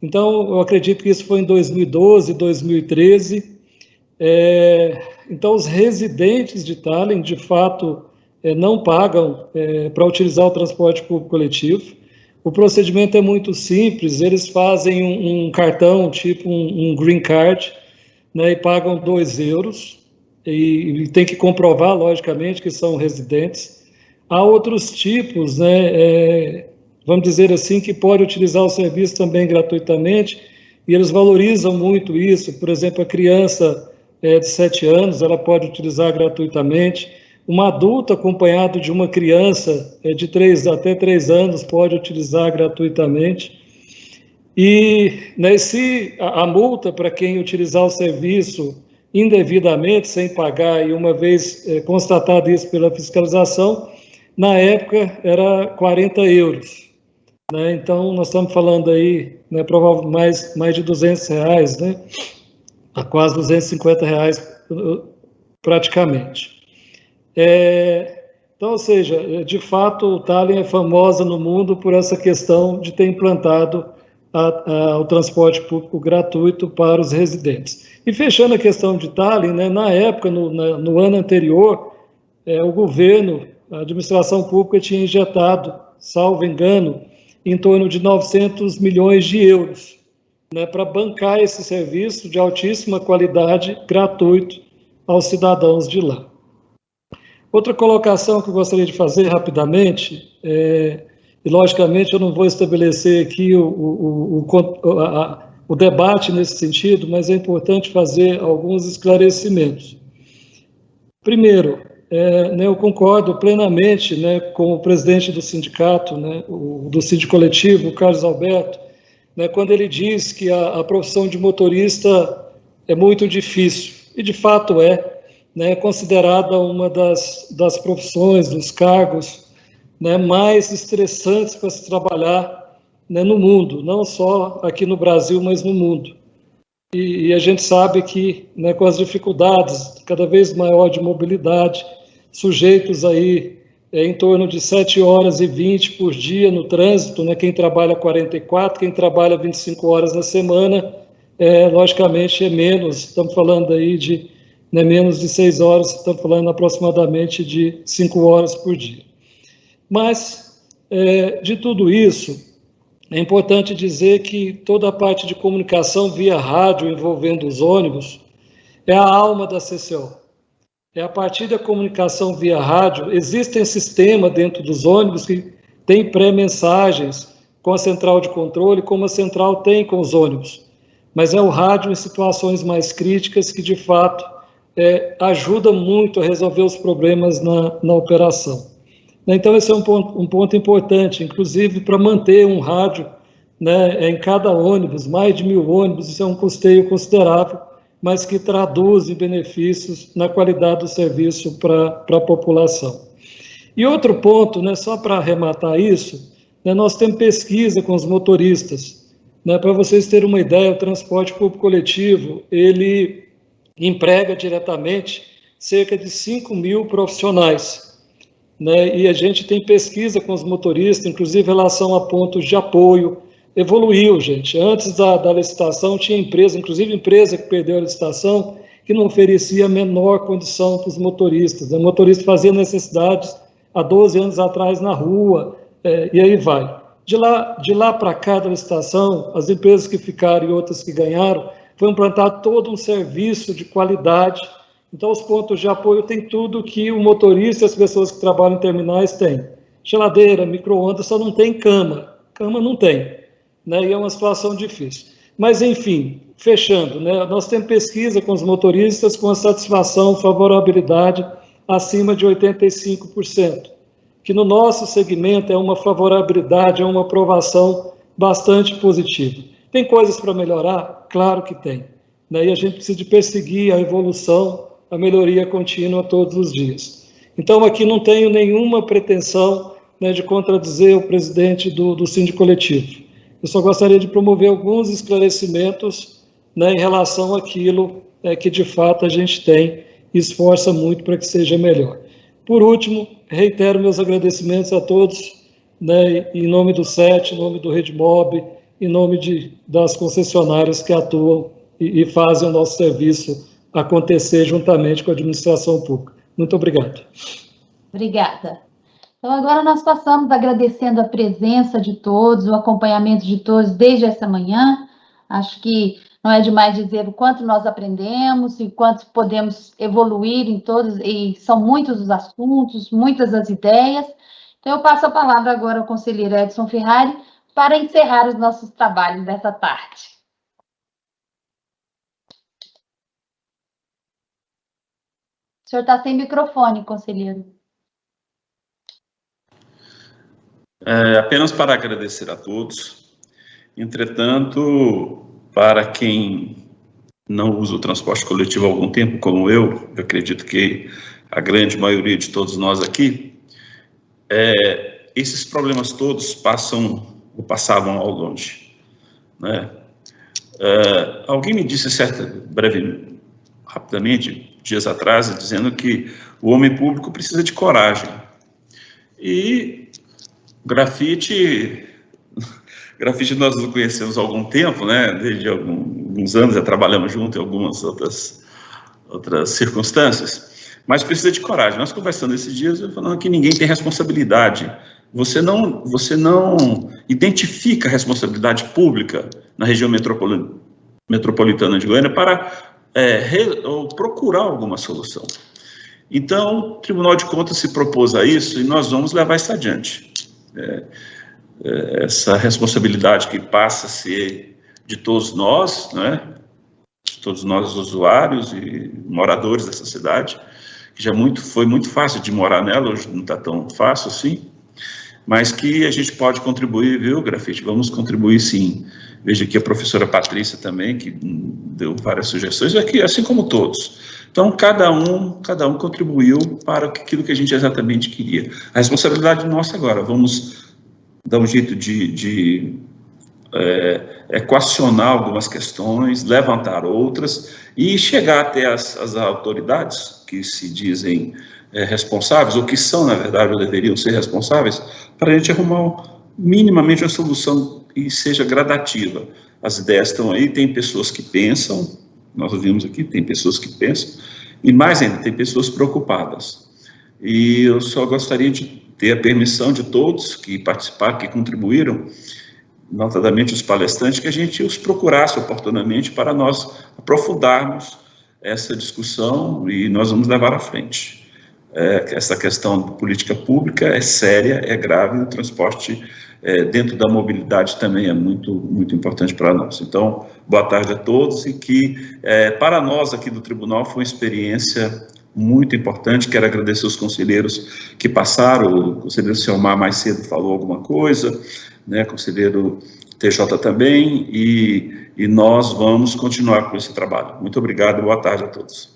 Speaker 5: Então, eu acredito que isso foi em 2012, 2013. Então, os residentes de Tallinn, de fato, não pagam para utilizar o transporte público coletivo. O procedimento é muito simples, eles fazem um cartão, tipo um green card, né, e pagam 2 euros, e tem que comprovar, logicamente, que são residentes. Há outros tipos, né, vamos dizer assim, que pode utilizar o serviço também gratuitamente, e eles valorizam muito isso. Por exemplo, a criança de 7 anos, ela pode utilizar gratuitamente. Um adulto acompanhado de uma criança de 3 até 3 anos pode utilizar gratuitamente. E, né, se a multa para quem utilizar o serviço indevidamente, sem pagar, e uma vez constatado isso pela fiscalização, na época era 40 euros. Né? Então, nós estamos falando aí, né, provavelmente mais de R$200, né? A quase R$250 praticamente. Então, ou seja, de fato, o Tallinn é famosa no mundo por essa questão de ter implantado o transporte público gratuito para os residentes. E fechando a questão de Tallinn, né, na época, no ano anterior, o governo, a administração pública tinha injetado, salvo engano, em torno de 900 milhões de euros, né, para bancar esse serviço de altíssima qualidade, gratuito, aos cidadãos de lá. Outra colocação que eu gostaria de fazer rapidamente, e logicamente eu não vou estabelecer aqui o debate nesse sentido, mas é importante fazer alguns esclarecimentos. Primeiro, né, eu concordo plenamente, né, com o presidente do sindicato, né, do Sindicato Coletivo, o Carlos Alberto, né, quando ele diz que a profissão de motorista é muito difícil, e de fato né, considerada uma das profissões, dos cargos, né, mais estressantes para se trabalhar, né, no mundo, não só aqui no Brasil, mas no mundo. E a gente sabe que, né, com as dificuldades cada vez maior de mobilidade, sujeitos aí em torno de 7 horas e 20 por dia no trânsito, né, quem trabalha 44, quem trabalha 25 horas na semana, logicamente é menos, estamos falando aí de menos de 6 horas, estamos falando aproximadamente de 5 horas por dia. Mas, de tudo isso, é importante dizer que toda a parte de comunicação via rádio envolvendo os ônibus é a alma da CCO. A partir da comunicação via rádio, existem sistemas dentro dos ônibus que tem pré-mensagens com a central de controle, como a central tem com os ônibus. Mas é o rádio em situações mais críticas que, de fato, ajuda muito a resolver os problemas na operação. Então, esse é um ponto importante, inclusive para manter um rádio, né, em cada ônibus, mais de 1.000 ônibus, isso é um custeio considerável, mas que traduz em benefícios na qualidade do serviço para a população. E outro ponto, né, só para arrematar isso, né, nós temos pesquisa com os motoristas. Né, para vocês terem uma ideia, o transporte público coletivo, ele emprega diretamente cerca de 5.000 profissionais, né? E a gente tem pesquisa com os motoristas, inclusive em relação a pontos de apoio. Evoluiu, gente. Antes da licitação tinha empresa, inclusive empresa que perdeu a licitação, que não oferecia a menor condição para os motoristas. O motorista fazia necessidades há 12 anos atrás na rua, e aí vai. De lá para cá da licitação, as empresas que ficaram e outras que ganharam, foi implantado todo um serviço de qualidade. Então, os pontos de apoio têm tudo que o motorista e as pessoas que trabalham em terminais têm. Geladeira, micro-ondas, só não tem cama. Cama não tem, né? E é uma situação difícil. Mas, enfim, fechando, né? Nós temos pesquisa com os motoristas com a satisfação, favorabilidade acima de 85%, que no nosso segmento é uma favorabilidade, é uma aprovação bastante positiva. Tem coisas para melhorar? Claro que tem, né? E a gente precisa de perseguir a evolução, a melhoria contínua todos os dias. Então, aqui não tenho nenhuma pretensão, né, de contradizer o presidente do Síndico Coletivo. Eu só gostaria de promover alguns esclarecimentos, né, em relação àquilo que, de fato, a gente tem e esforça muito para que seja melhor. Por último, reitero meus agradecimentos a todos, né, em nome do SET, em nome do RedeMob, em nome das concessionárias que atuam e fazem o nosso serviço acontecer juntamente com a administração pública. Muito obrigado.
Speaker 1: Obrigada. Então, agora nós passamos agradecendo a presença de todos, o acompanhamento de todos desde essa manhã. Acho que não é demais dizer o quanto nós aprendemos e quanto podemos evoluir em todos, e são muitos os assuntos, muitas as ideias. Então, eu passo a palavra agora ao conselheiro Edson Ferrari para encerrar os nossos trabalhos dessa tarde. O senhor está sem microfone, conselheiro.
Speaker 6: Apenas para agradecer a todos. Entretanto, para quem não usa o transporte coletivo há algum tempo, como eu acredito que a grande maioria de todos nós aqui, esses problemas todos passam ou passavam ao longe, né? Alguém me disse rapidamente, dias atrás, dizendo que o homem público precisa de coragem. E grafite nós nos conhecemos há algum tempo, né? Desde alguns anos já trabalhamos juntos em algumas outras circunstâncias, mas precisa de coragem. Nós conversando esses dias, eu falando que ninguém tem responsabilidade. Você não identifica a responsabilidade pública na região metropolitana de Goiânia para ou procurar alguma solução. Então, o Tribunal de Contas se propôs a isso e nós vamos levar isso adiante. Essa responsabilidade que passa a ser de todos nós, né? De todos nós usuários e moradores dessa cidade, que já foi muito fácil de morar nela, hoje não está tão fácil assim, mas que a gente pode contribuir, viu, Grafite? Vamos contribuir sim. Veja aqui a professora Patrícia também, que deu várias sugestões, aqui, assim como todos. Então, cada um contribuiu para aquilo que a gente exatamente queria. A responsabilidade nossa agora, vamos dar um jeito de equacionar algumas questões, levantar outras e chegar até as autoridades que se dizem responsáveis, ou que são, na verdade, ou deveriam ser responsáveis, para a gente arrumar minimamente uma solução e seja gradativa. As ideias estão aí, tem pessoas que pensam, nós ouvimos aqui, tem pessoas que pensam, e mais ainda, tem pessoas preocupadas. E eu só gostaria de ter a permissão de todos que participaram, que contribuíram, notadamente os palestrantes, que a gente os procurasse oportunamente para nós aprofundarmos essa discussão e nós vamos levar à frente. Essa questão de política pública é séria, é grave, o transporte dentro da mobilidade também é muito, muito importante para nós. Então, boa tarde a todos e que, para nós aqui do Tribunal, foi uma experiência muito importante. Quero agradecer os conselheiros que passaram, o conselheiro Selmar mais cedo falou alguma coisa, né, o conselheiro TJ também, e nós vamos continuar com esse trabalho. Muito obrigado e boa tarde a todos.